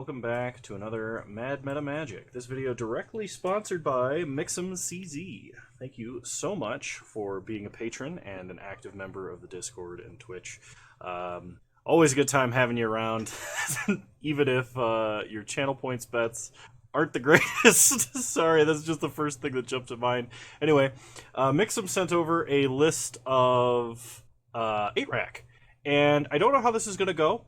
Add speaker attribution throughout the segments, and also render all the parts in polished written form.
Speaker 1: welcome back to another Mad Meta Magic. This video directly sponsored by Miximcz. Thank you so much for being a patron and an active member of the Discord and Twitch. Always a good time having you around, even if your channel points bets aren't the greatest. Sorry, that's just the first thing that jumped to mind. Anyway, Miximcz sent over a list of 8-rack, and I don't know how this is going to go.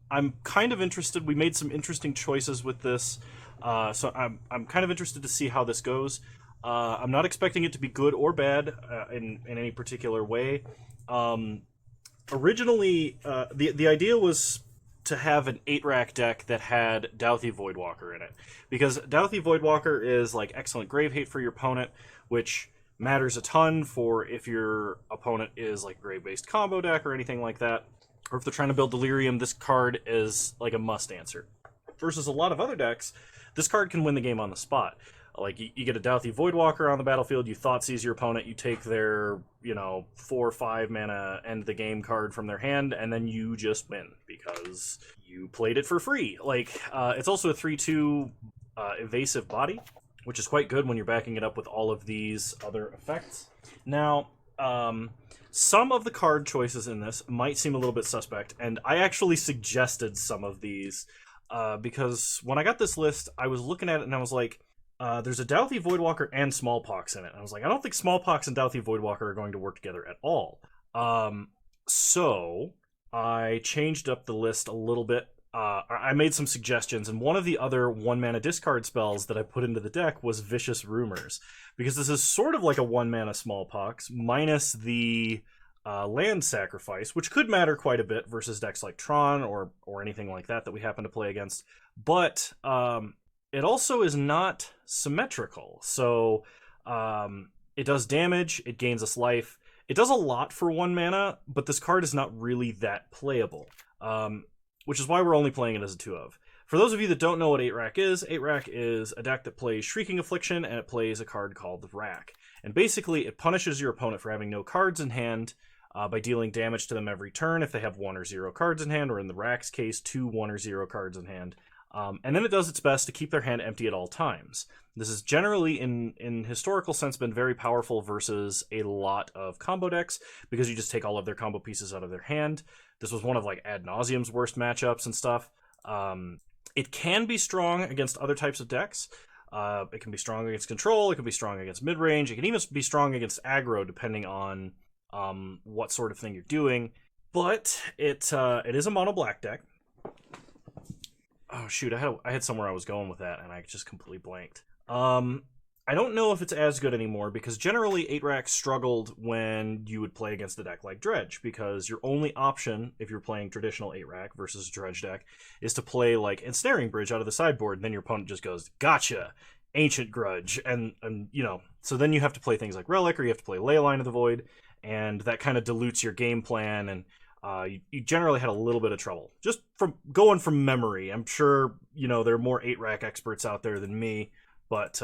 Speaker 1: I'm kind of interested. We made some interesting choices with this, so I'm kind of interested to see how this goes. I'm not expecting it to be good or bad in any particular way. Originally, the idea was to have an 8-rack deck that had Dauthi Voidwalker in it, because Dauthi Voidwalker is like excellent grave hate for your opponent, which matters a ton for if your opponent is like grave-based combo deck or anything like that. Or if they're trying to build Delirium, this card is like a must answer. Versus a lot of other decks, this card can win the game on the spot. Like, you get a Dauthi Voidwalker on the battlefield, you Thoughtseize your opponent, you take their, 4 or 5 mana end the game card from their hand, and then you just win, because you played it for free. Like, it's also a 3/2 evasive body, which is quite good when you're backing it up with all of these other effects. Now, some of the card choices in this might seem a little bit suspect, and I actually suggested some of these because when I got this list, I was looking at it and I was like, there's a Dauthi Voidwalker and Smallpox in it. And I was like, I don't think Smallpox and Dauthi Voidwalker are going to work together at all. So I changed up the list a little bit. I made some suggestions, and one of the other 1-mana discard spells that I put into the deck was Vicious Rumors, because this is sort of like a 1-mana Smallpox, minus the land sacrifice, which could matter quite a bit versus decks like Tron or anything like that we happen to play against. But it also is not symmetrical, so it does damage, it gains us life. It does a lot for 1 mana, but this card is not really that playable. Which is why we're only playing it as a 2-of. For those of you that don't know what 8-rack is a deck that plays Shrieking Affliction, and it plays a card called the Rack. And basically, it punishes your opponent for having no cards in hand by dealing damage to them every turn if they have 1 or 0 cards in hand, or in the Rack's case, 2 1 or 0 cards in hand. And then it does its best to keep their hand empty at all times. This has generally, in historical sense, been very powerful versus a lot of combo decks, because you just take all of their combo pieces out of their hand. This was one of like Ad Nauseam's worst matchups and stuff. It can be strong against other types of decks. It can be strong against control. It can be strong against mid-range. It can even be strong against aggro, depending on what sort of thing you're doing. But it is a mono black deck. Oh shoot! I had somewhere I was going with that, and I just completely blanked. I don't know if it's as good anymore, because generally 8-rack struggled when you would play against a deck like Dredge, because your only option, if you're playing traditional 8-rack versus a Dredge deck, is to play like Ensnaring Bridge out of the sideboard, and then your opponent just goes, gotcha, Ancient Grudge, and so then you have to play things like Relic, or you have to play Leyline of the Void, and that kind of dilutes your game plan, and you generally had a little bit of trouble. Just from going from memory, I'm sure, there are more 8-rack experts out there than me. But,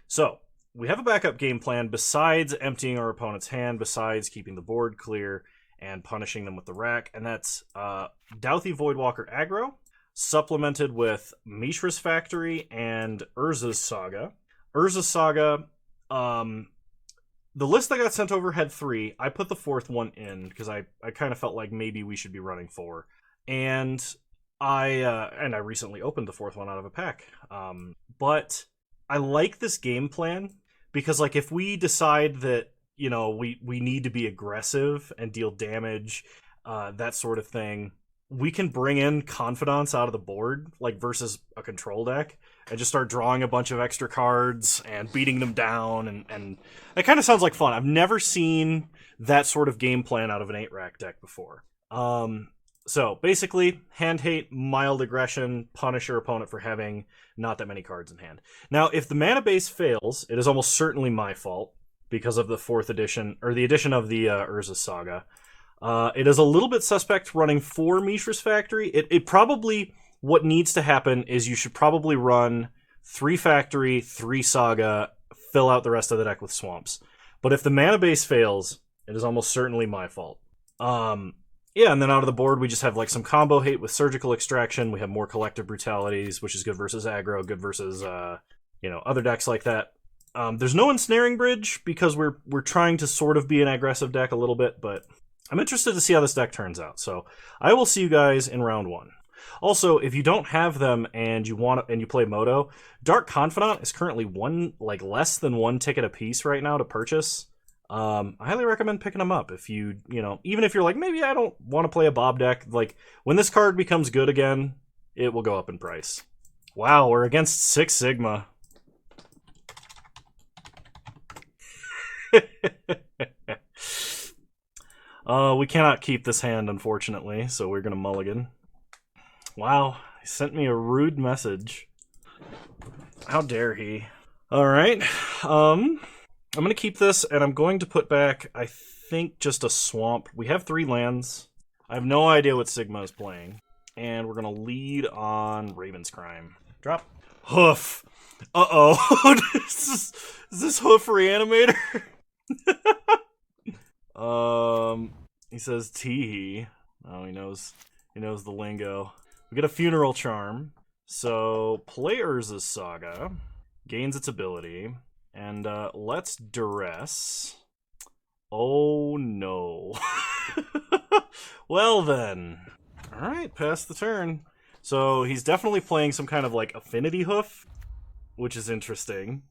Speaker 1: so, we have a backup game plan besides emptying our opponent's hand, besides keeping the board clear and punishing them with the rack, and that's Dauthi Voidwalker aggro, supplemented with Mishra's Factory and Urza's Saga. Urza's Saga, the list that got sent over had 3. I put the 4th one in, because I kind of felt like maybe we should be running 4. And I recently opened the 4th one out of a pack. But I like this game plan, because like if we decide that we need to be aggressive and deal damage, that sort of thing, we can bring in Confidants out of the board, like versus a control deck, and just start drawing a bunch of extra cards and beating them down, and it kind of sounds like fun. I've never seen that sort of game plan out of an 8-rack deck before. So basically, hand hate, mild aggression, punish your opponent for having not that many cards in hand. Now, if the mana base fails, it is almost certainly my fault, because of the 4th edition, or the edition of the Urza's Saga. It is a little bit suspect running 4 Mishra's Factory. It probably, what needs to happen is you should probably run 3 Factory, 3 Saga, fill out the rest of the deck with Swamps. But if the mana base fails, it is almost certainly my fault. Yeah, and then out of the board, we just have like some combo hate with Surgical Extraction. We have more Collective Brutalities, which is good versus aggro, good versus other decks like that. There's no Ensnaring Bridge because we're trying to sort of be an aggressive deck a little bit, but I'm interested to see how this deck turns out. So I will see you guys in round 1. Also, if you don't have them and you play Moto, Dark Confidant is currently less than 1 ticket a piece right now to purchase. I highly recommend picking them up if even if you're like, maybe I don't want to play a Bob deck. Like, when this card becomes good again, it will go up in price. Wow, we're against 6 Sigma. We cannot keep this hand, unfortunately, so we're going to mulligan. Wow, he sent me a rude message. How dare he? Alright, I'm going to keep this, and I'm going to put back, I think, just a swamp. We have 3 lands. I have no idea what Sigma is playing. And we're going to lead on Raven's Crime. Drop. Hoof. Uh-oh. is this Hoof Reanimator? He says Teehee. Oh, he knows the lingo. We get a Funeral Charm. So, play Urza's Saga. Gains its ability. And let's Duress. Oh no. Well then. Alright, pass the turn. So he's definitely playing some kind of like Affinity Hoof, which is interesting.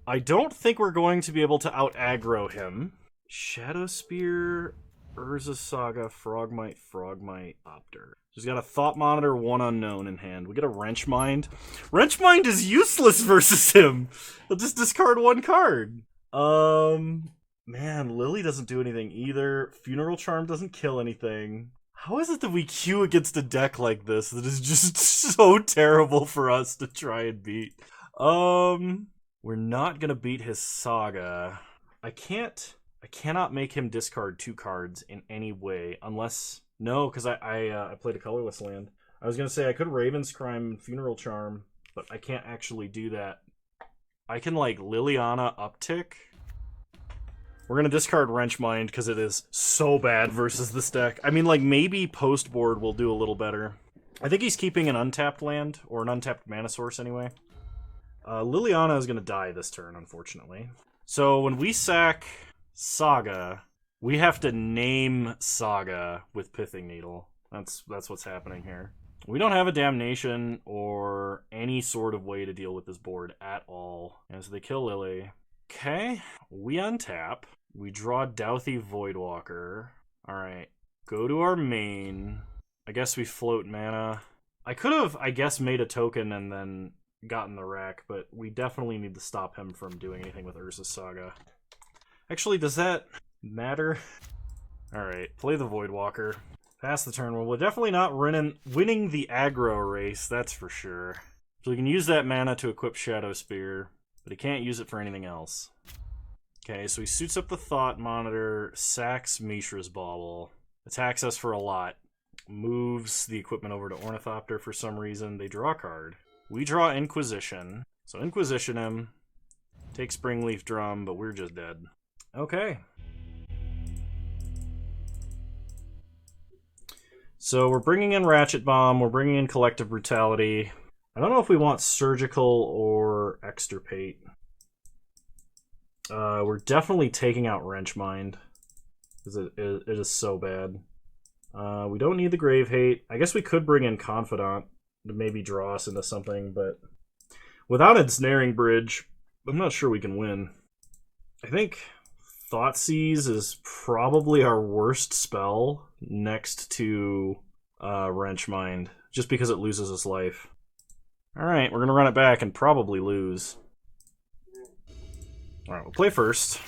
Speaker 1: I don't think we're going to be able to out-aggro him. Shadow Spear, Urza's Saga, Frogmite, Opter. He's got a Thought Monitor, 1 unknown in hand. We get a Wrench Mind. Wrench Mind is useless versus him. He'll just discard 1 card. Man, Lily doesn't do anything either. Funeral Charm doesn't kill anything. How is it that we queue against a deck like this that is just so terrible for us to try and beat? We're not gonna beat his Saga. I cannot make him discard 2 cards in any way unless... No, because I played a colorless land. I was going to say I could Raven's Crime and Funeral Charm, but I can't actually do that. I can, like, Liliana uptick. We're going to discard Wrench Mind because it is so bad versus this deck. I mean, like, maybe post board will do a little better. I think he's keeping an untapped land, or an untapped mana source anyway. Liliana is going to die this turn, unfortunately. So when we sack Saga... we have to name Saga with Pithing Needle. That's what's happening here. We don't have a Damnation or any sort of way to deal with this board at all. And so they kill Lily. Okay, we untap. We draw Douthie Voidwalker. Alright, go to our main. I guess we float mana. I could have, I guess, made a token and then gotten the rack, but we definitely need to stop him from doing anything with Urza's Saga. Actually, does that... matter? Alright, play the Voidwalker. Pass the turn. Well, we're definitely not winning the aggro race, that's for sure. So we can use that mana to equip Shadow Spear, but he can't use it for anything else. Okay, so he suits up the Thought Monitor, sacks Mishra's Bauble, attacks us for a lot, moves the equipment over to Ornithopter for some reason. They draw a card. We draw Inquisition. So Inquisition him, take Springleaf Drum, but we're just dead. Okay. So we're bringing in Ratchet Bomb, we're bringing in Collective Brutality. I don't know if we want Surgical or Extirpate. We're definitely taking out Wrench Mind, because it is so bad. We don't need the Grave Hate. I guess we could bring in Confidant to maybe draw us into something, but without Ensnaring Bridge, I'm not sure we can win. I think Thoughtseize is probably our worst spell next to Wrench Mind, just because it loses its life. Alright, we're going to run it back and probably lose. Alright, we'll play first.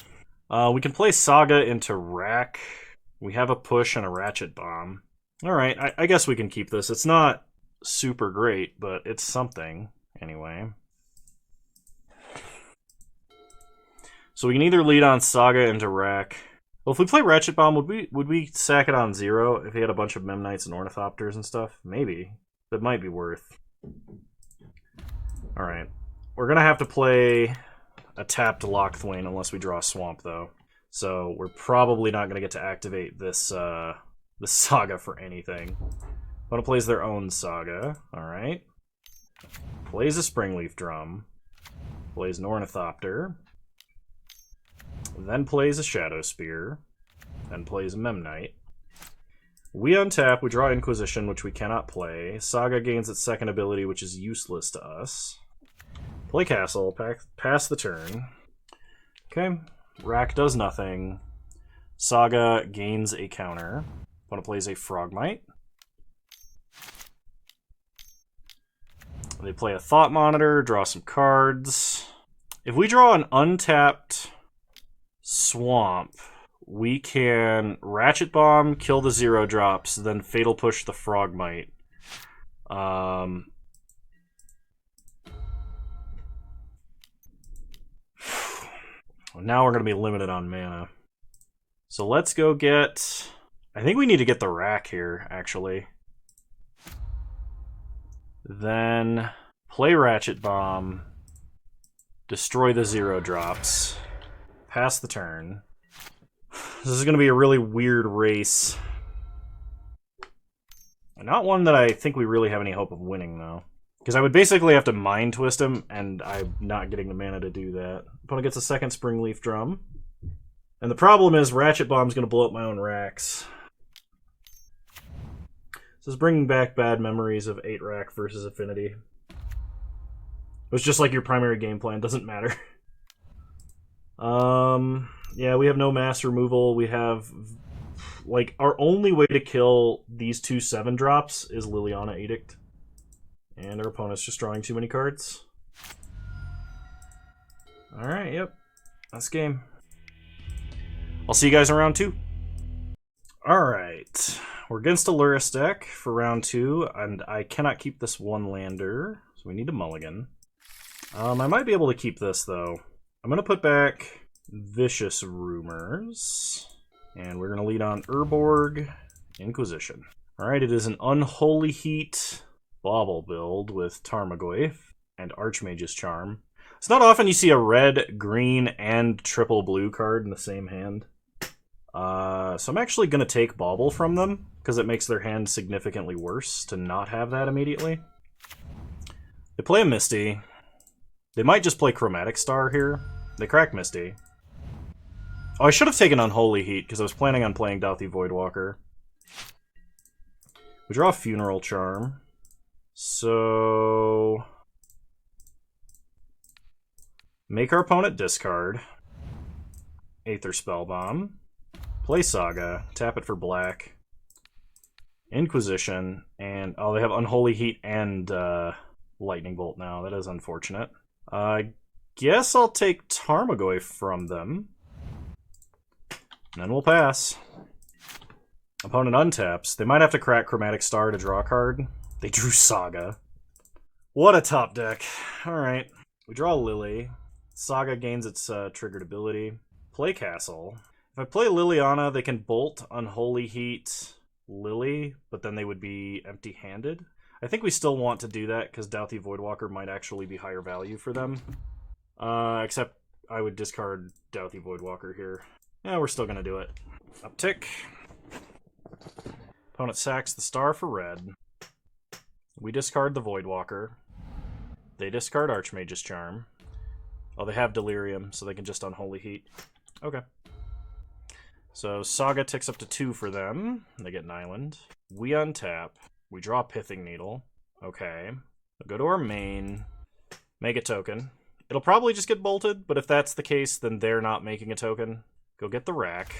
Speaker 1: We can play Saga into Rack. We have a push and a Ratchet Bomb. Alright, I guess we can keep this. It's not super great, but it's something anyway. So we can either lead on Saga into Rack. Well, if we play Ratchet Bomb, would we sack it on 0 if he had a bunch of Memnites and Ornithopters and stuff? Maybe. That might be worth. Alright. We're going to have to play a tapped Lockthwain unless we draw a Swamp, though. So we're probably not going to get to activate this the Saga for anything. Opponent plays their own Saga. Alright. Plays a Springleaf Drum. Plays an Ornithopter. Then plays a Shadow Spear. Then plays a Memnite. We untap, we draw Inquisition, which we cannot play. Saga gains its second ability, which is useless to us. Play Castle, pass the turn. Okay, Rack does nothing. Saga gains a counter. Opponent plays a Frogmite. They play a Thought Monitor, draw some cards. If we draw an untapped Swamp, we can Ratchet Bomb, kill the 0-drops, then Fatal Push the Frogmite. Now we're going to be limited on mana. So let's go get... I think we need to get the Rack here, actually. Then play Ratchet Bomb, destroy the 0-drops, pass the turn. This is going to be a really weird race. Not one that I think we really have any hope of winning, though. Because I would basically have to Mind Twist him, and I'm not getting the mana to do that. Opponent gets a second Springleaf Drum. And the problem is Ratchet Bomb's going to blow up my own racks. This is bringing back bad memories of 8-rack versus Affinity. It's just like your primary game plan, doesn't matter. Yeah, we have no mass removal. We have... Like, our only way to kill these two 7-drops is Liliana Edict. And our opponent's just drawing too many cards. Alright, yep. That's game. I'll see you guys in round 2. Alright. We're against a Lurrus deck for round 2, and I cannot keep this one lander, so we need a mulligan. I might be able to keep this, though. I'm going to put back Vicious Rumors, and we're going to lead on Urborg Inquisition. Alright, it is an Unholy Heat Bauble build with Tarmogoyf and Archmage's Charm. It's not often you see a red, green, and triple blue card in the same hand. So I'm actually going to take Bauble from them, because it makes their hand significantly worse to not have that immediately. They play a Misty. They might just play Chromatic Star here. They crack Misty. Oh, I should have taken Unholy Heat, because I was planning on playing Dauthi Voidwalker. We draw a Funeral Charm. So... make our opponent discard. Aether Spellbomb. Play Saga. Tap it for black. Inquisition. And, oh, they have Unholy Heat and Lightning Bolt now. That is unfortunate. I guess I'll take Tarmogoyf from them. And then we'll pass. Opponent untaps. They might have to crack Chromatic Star to draw a card. They drew Saga. What a top deck. Alright. We draw Lily. Saga gains its triggered ability. Play Castle. If I play Liliana, they can Bolt, Unholy Heat, Lily, but then they would be empty-handed. I think we still want to do that, because Dauthi Voidwalker might actually be higher value for them. Except I would discard Dauthi Voidwalker here. Yeah, we're still going to do it. Uptick. Opponent sacks the star for red. We discard the Voidwalker. They discard Archmage's Charm. Oh, they have Delirium, so they can just Unholy Heat. Okay. So Saga ticks up to 2 for them. They get an island. We untap. We draw Pithing Needle. Okay. We'll go to our main. Make a token. It'll probably just get bolted, but if that's the case, then they're not making a token. Go get the Rack.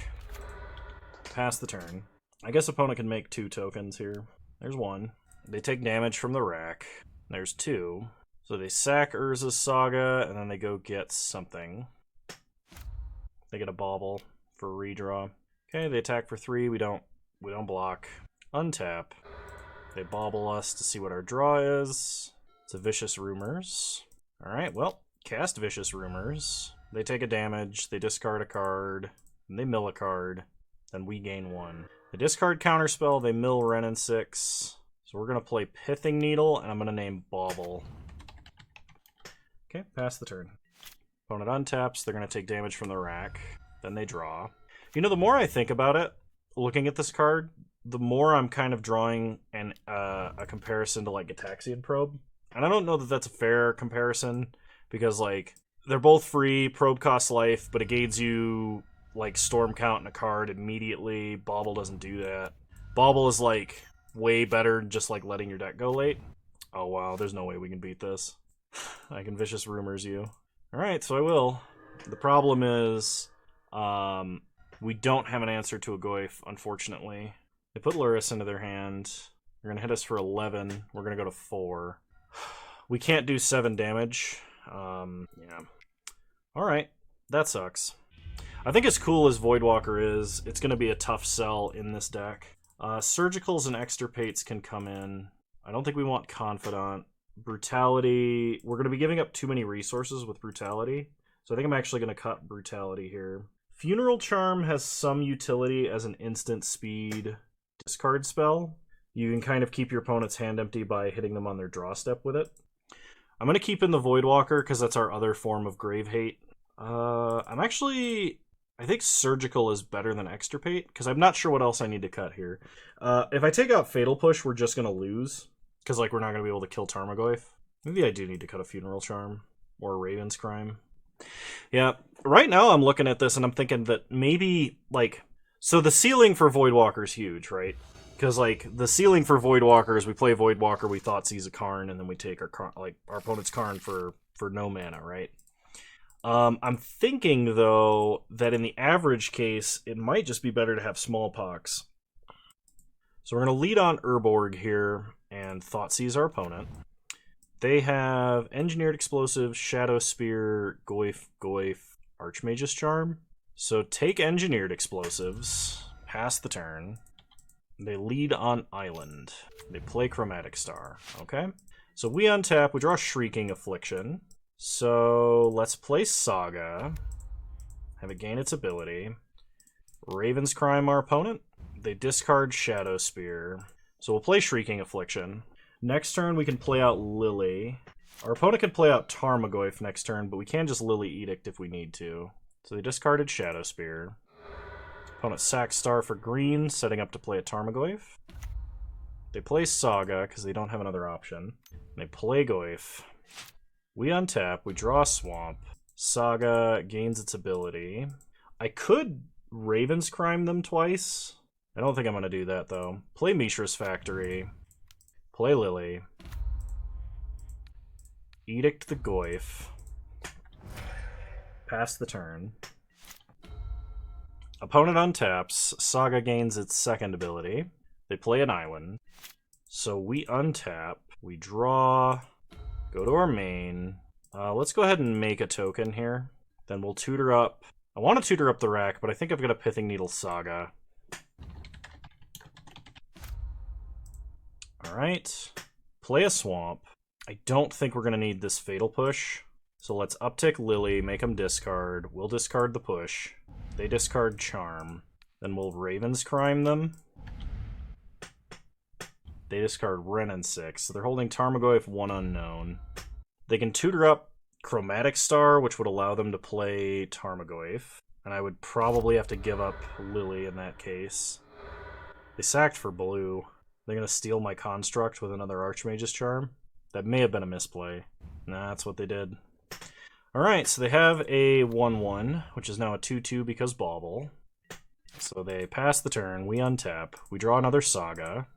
Speaker 1: Pass the turn. I guess opponent can make 2 tokens here. There's 1. They take damage from the Rack. There's 2. So they sack Urza's Saga, and then they go get something. They get a Bauble for redraw. Okay, they attack for 3. We don't block. Untap. They Bauble us to see what our draw is. It's a Vicious Rumors. Alright, well, cast Vicious Rumors. They take a damage, they discard a card, and they mill a card. Then we gain 1. They discard Counterspell, they mill Renin 6. So we're going to play Pithing Needle, and I'm going to name Bauble. Okay, pass the turn. Opponent untaps, they're going to take damage from the Rack. Then they draw. You know, the more I think about it, looking at this card, the more I'm kind of drawing a comparison to like Gataxian Probe. And I don't know that that's a fair comparison, because like they're both free, Probe costs life, but it gains you like Storm Count in a card immediately. Bauble doesn't do that. Bauble is like way better than just like letting your deck go late. Oh wow, there's no way we can beat this. I can Vicious Rumors you. Alright, so I will. The problem is we don't have an answer to a Goyf, unfortunately. They put Luris into their hand. They're going to hit us for 11. We're going to go to 4. We can't do 7 damage. Yeah. Alright, that sucks. I think as cool as Voidwalker is, it's going to be a tough sell in this deck. Surgicals and Extirpates can come in. I don't think we want Confidant. Brutality, we're going to be giving up too many resources with Brutality, so I think I'm actually going to cut Brutality here. Funeral Charm has some utility as an instant speed discard spell. You can kind of keep your opponent's hand empty by hitting them on their draw step with it. I'm going to keep in the Voidwalker because that's our other form of Grave Hate. I think Surgical is better than Extirpate, because I'm not sure what else I need to cut here. If I take out Fatal Push, we're just going to lose, because like we're not going to be able to kill Tarmogoyf. Maybe I do need to cut a Funeral Charm, or a Raven's Crime. Yeah, right now I'm looking at this and I'm thinking that maybe, like, so the ceiling for Voidwalker is huge, right? Because, like, the ceiling for Voidwalker is we play Voidwalker, we Thoughtseize a Karn, and then we take our opponent's Karn for no mana, right? I'm thinking, though, that in the average case, it might just be better to have Smallpox. So we're going to lead on Urborg here and Thoughtseize our opponent. They have Engineered Explosive, Shadow Spear, Goyf, Archmage's Charm. So take Engineered Explosives, pass the turn. They lead on Island. They play Chromatic Star, okay? So we untap, we draw Shrieking Affliction. So let's play Saga. Have it gain its ability. Raven's Crime our opponent. They discard Shadow Spear. So we'll play Shrieking Affliction. Next turn we can play out Lily. Our opponent can play out Tarmogoyf next turn, but we can just Lily Edict if we need to. So they discarded Shadow Spear. Opponent sacks Star for green, setting up to play a Tarmogoyf. They play Saga because they don't have another option. They play Goyf. We untap, we draw Swamp. Saga gains its ability. I could Raven's Crime them twice. I don't think I'm going to do that, though. Play Mishra's Factory. Play Lily. Edict the Goyf. Pass the turn. Opponent untaps. Saga gains its second ability. They play an island. So we untap. We draw. Go to our main. Let's go ahead and make a token here. Then we'll tutor up. I want to tutor up the rack, but I think I've got a Pithing Needle Saga. Alright. Play a Swamp. I don't think we're going to need this Fatal Push. So let's uptick Lily, make them discard. We'll discard the push. They discard Charm. Then we'll Raven's Crime them. They discard Wrenn and 6. So they're holding Tarmogoyf 1 unknown. They can tutor up Chromatic Star, which would allow them to play Tarmogoyf. And I would probably have to give up Lily in that case. They sacked for blue. They're going to steal my Construct with another Archmage's Charm. That may have been a misplay. Nah, that's what they did. Alright, so they have a 1-1, which is now a 2-2 because Bauble. So they pass the turn, we untap, we draw another Saga.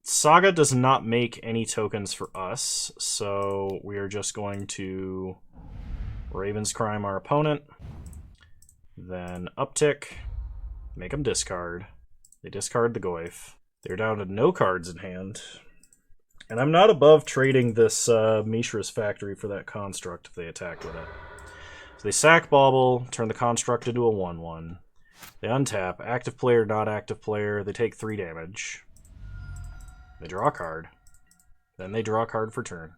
Speaker 1: Saga does not make any tokens for us, so we are just going to Raven's Crime our opponent, then uptick, make them discard. They discard the Goyf. They're down to no cards in hand. And I'm not above trading this Mishra's Factory for that Construct if they attack with it. So they sack Bauble, turn the Construct into a 1-1. They untap, active player, not active player. They take 3 damage. They draw a card. Then they draw a card for turn.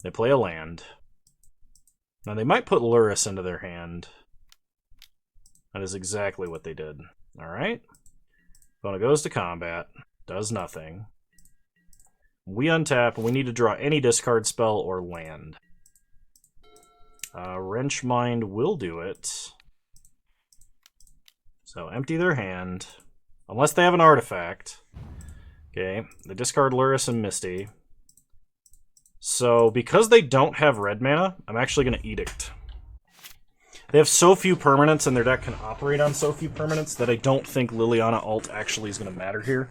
Speaker 1: They play a land. Now they might put Luris into their hand. That is exactly what they did. Alright. Opponent goes to combat. Does nothing. We untap, and we need to draw any discard spell or land. Wrench Mind will do it. So empty their hand. Unless they have an artifact. Okay, they discard Luris and Misty. So because they don't have red mana, I'm actually going to Edict. They have so few permanents and their deck can operate on so few permanents that I don't think Liliana Alt actually is going to matter here.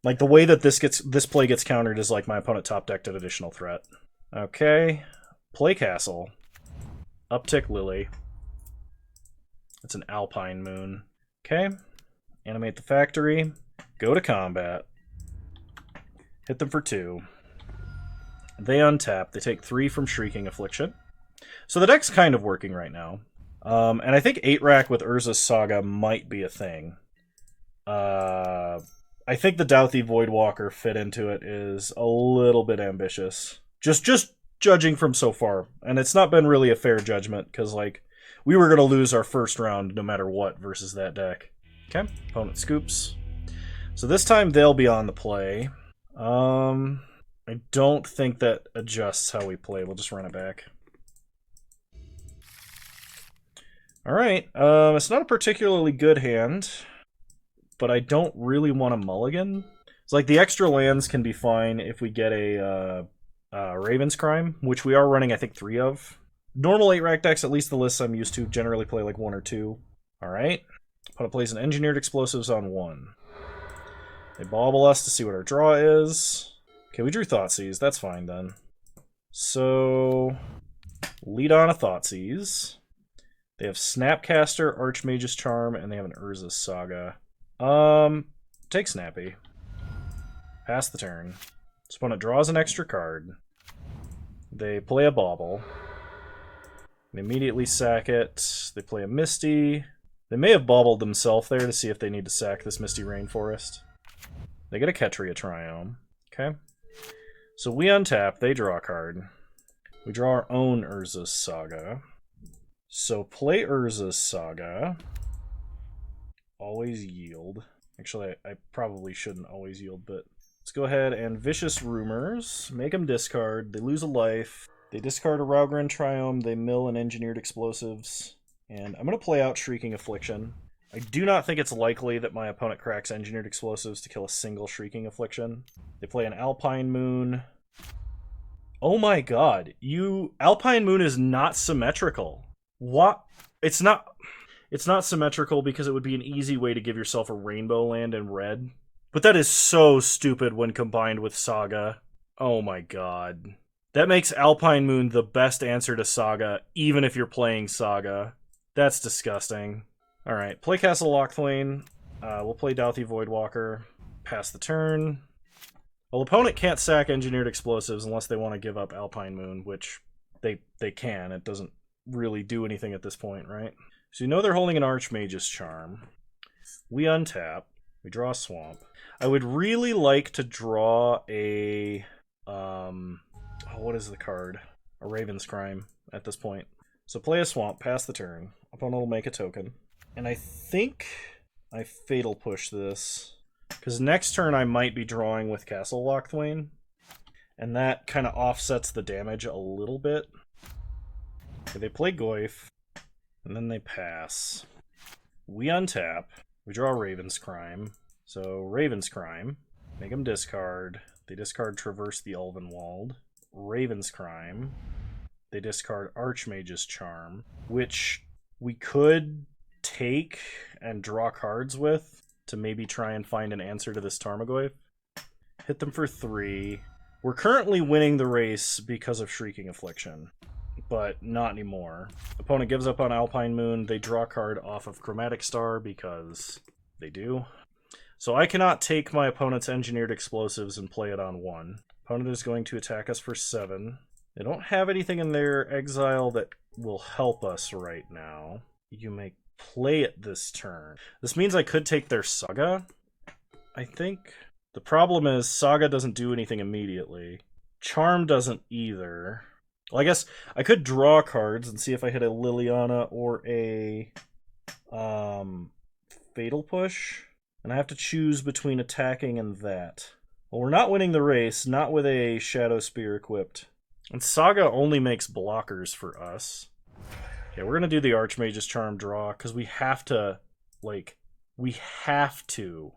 Speaker 1: Like, the way that this play gets countered is like my opponent top decked an additional threat. Okay, play Castle. Uptick Lily. It's an Alpine Moon. Okay, animate the factory. Go to combat. Hit them for 2. They untap. They take 3 from Shrieking Affliction. So the deck's kind of working right now. And I think 8-rack with Urza's Saga might be a thing. I think the Douthie Voidwalker fit into it is a little bit ambitious. Just judging from so far. And it's not been really a fair judgment, because, like, we were going to lose our first round no matter what versus that deck. Okay, opponent scoops. So this time they'll be on the play. I don't think that adjusts how we play. We'll just run it back. Alright, it's not a particularly good hand, but I don't really want a mulligan. It's like the extra lands can be fine if we get a Raven's Crime, which we are running, I think, 3 of. Normal 8-rack decks, at least the lists I'm used to, generally play like 1 or 2. Alright, opponent plays an Engineered Explosives on 1. They bobble us to see what our draw is. Okay, we drew Thoughtseize, that's fine then. So, lead on a Thoughtseize. They have Snapcaster, Archmage's Charm, and they have an Urza's Saga. Take Snappy. Pass the turn. This opponent draws an extra card. They play a Bauble. They immediately sack it. They play a Misty. They may have baubled themselves there to see if they need to sack this Misty Rainforest. They get a Ketria Triome. Okay. So we untap, they draw a card. We draw our own Urza's Saga. So play Urza's Saga. Always yield. Actually, I probably shouldn't always yield, but let's go ahead and Vicious Rumors. Make them discard. They lose a life. They discard a Raugrin Triome. They mill an Engineered Explosives. And I'm going to play out Shrieking Affliction. I do not think it's likely that my opponent cracks Engineered Explosives to kill a single Shrieking Affliction. They play an Alpine Moon. Oh my god, Alpine Moon is not symmetrical. What? It's not symmetrical because it would be an easy way to give yourself a rainbow land in red. But that is so stupid when combined with Saga. Oh my god. That makes Alpine Moon the best answer to Saga, even if you're playing Saga. That's disgusting. Alright, play Castle Lochthwain. We'll play Douthie Voidwalker. Pass the turn. Well, opponent can't sack Engineered Explosives unless they want to give up Alpine Moon, which they can. It doesn't really do anything at this point, right? So you know they're holding an Archmage's Charm. We untap. We draw a Swamp. I would really like to draw a... what is the card? A Raven's Crime at this point. So play a Swamp, pass the turn. Opponent will make a token. And I think I Fatal Push this. Because next turn I might be drawing with Castle Lochthwain. And that kind of offsets the damage a little bit. Okay, they play Goyf. And then they pass. We untap. We draw Raven's Crime. So Raven's Crime. Make them discard. They discard Traverse the Elvenwald. Raven's Crime. They discard Archmage's Charm. Which we could take and draw cards with to maybe try and find an answer to this Tarmogoyf. Hit them for 3. We're currently winning the race because of Shrieking Affliction, but not anymore. Opponent gives up on Alpine Moon. They draw a card off of Chromatic Star because they do. So I cannot take my opponent's Engineered Explosives and play it on 1. Opponent is going to attack us for 7. They don't have anything in their exile that will help us right now. You may play it this turn. This means I could take their Saga, I think. The problem is Saga doesn't do anything immediately. Charm doesn't either. Well, I guess I could draw cards and see if I hit a Liliana or a Fatal Push. And I have to choose between attacking and that. Well, we're not winning the race, not with a Shadow Spear equipped. And Saga only makes blockers for us. Okay, we're going to do the Archmage's Charm draw, because we have to, like, we have to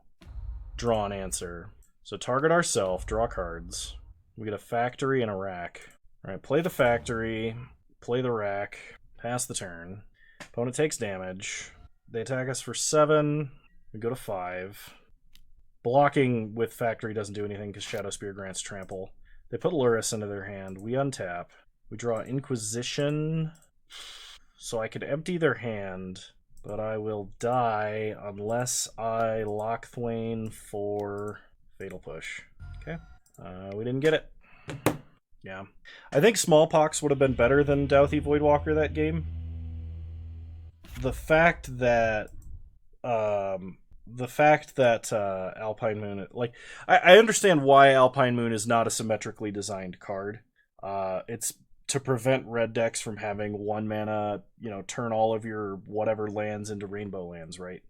Speaker 1: draw an answer. So target ourselves, draw cards. We get a factory and a rack. Alright, play the factory, play the rack, pass the turn. Opponent takes damage. They attack us for 7. We go to 5. Blocking with factory doesn't do anything because Shadow Spear grants trample. They put Luris into their hand. We untap. We draw Inquisition. So I could empty their hand, but I will die unless I lock Thwain for Fatal Push. Okay. We didn't get it. Yeah. I think Smallpox would have been better than Douthie Voidwalker that game. The fact that Alpine Moon, like, I understand why Alpine Moon is not a symmetrically designed card. It's to prevent red decks from having 1 mana, turn all of your whatever lands into rainbow lands, right?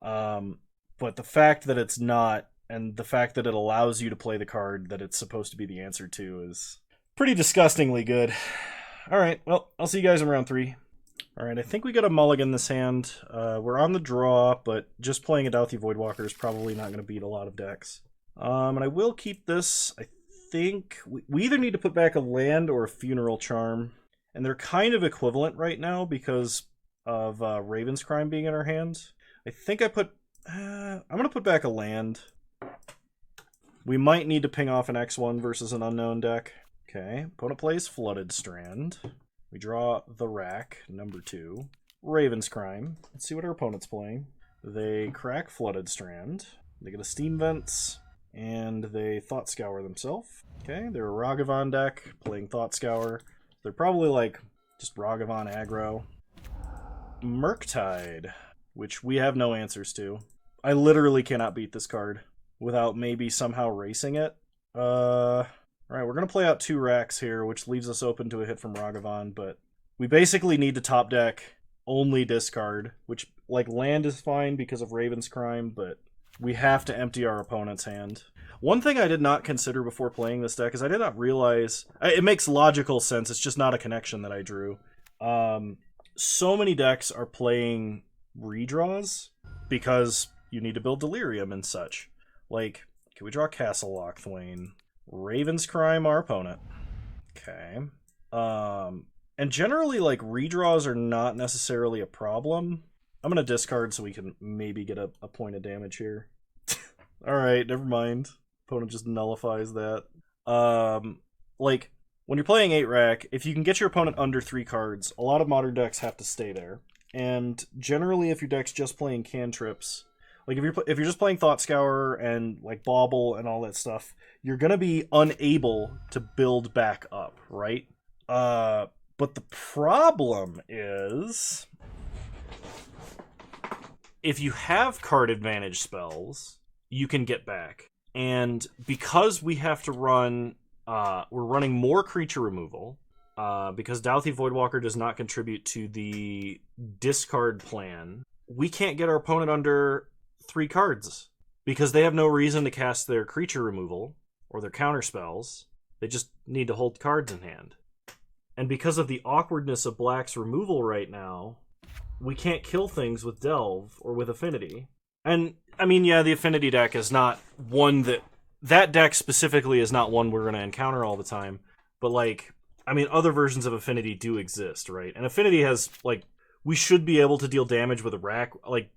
Speaker 1: But the fact that it's not, and the fact that it allows you to play the card that it's supposed to be the answer to is pretty disgustingly good. Alright, well, I'll see you guys in round 3. Alright, I think we got a mulligan this hand. We're on the draw, but just playing a Douthie Voidwalker is probably not going to beat a lot of decks. And I will keep this. I think we either need to put back a land or a Funeral Charm. And they're kind of equivalent right now because of Raven's Crime being in our hand. I think I'm going to put back a land. We might need to ping off an X1 versus an unknown deck. Okay, opponent plays Flooded Strand. We draw the rack, number 2. Raven's Crime. Let's see what our opponent's playing. They crack Flooded Strand. They get a Steam Vents, and they Thought Scour themselves. Okay, they're a Ragavan deck playing Thought Scour. They're probably like just Ragavan aggro. Murktide, which we have no answers to. I literally cannot beat this card without maybe somehow racing it. Alright, we're going to play out 2 racks here, which leaves us open to a hit from Ragavan, but we basically need to top deck only discard, which, like, land is fine because of Raven's Crime, but we have to empty our opponent's hand. One thing I did not consider before playing this deck is I did not realize... It makes logical sense, it's just not a connection that I drew. So many decks are playing redraws because you need to build Delirium and such. Like, can we draw Castle Lock Thwain? Raven's Crime, our opponent. Okay. And generally, like, redraws are not necessarily a problem. I'm going to discard so we can maybe get a point of damage here. Alright, never mind. Opponent just nullifies that. Like, when you're playing 8-rack, if you can get your opponent under 3 cards, a lot of modern decks have to stay there. And generally, if your deck's just playing cantrips... Like, if you're just playing Thought Scour and, like, Bauble and all that stuff, you're going to be unable to build back up, right? But the problem is... if you have card advantage spells, you can get back. And because we have to run... we're running more creature removal, because Douthie Voidwalker does not contribute to the discard plan, we can't get our opponent under 3 cards because they have no reason to cast their creature removal or their counter spells. They just need to hold cards in hand. And because of the awkwardness of Black's removal right now, we can't kill things with Delve or with Affinity. And, I mean, yeah, the Affinity deck is not one that deck specifically is not one we're going to encounter all the time. But, like, I mean, other versions of Affinity do exist, right? And Affinity has, like, we should be able to deal damage with a rack. Like,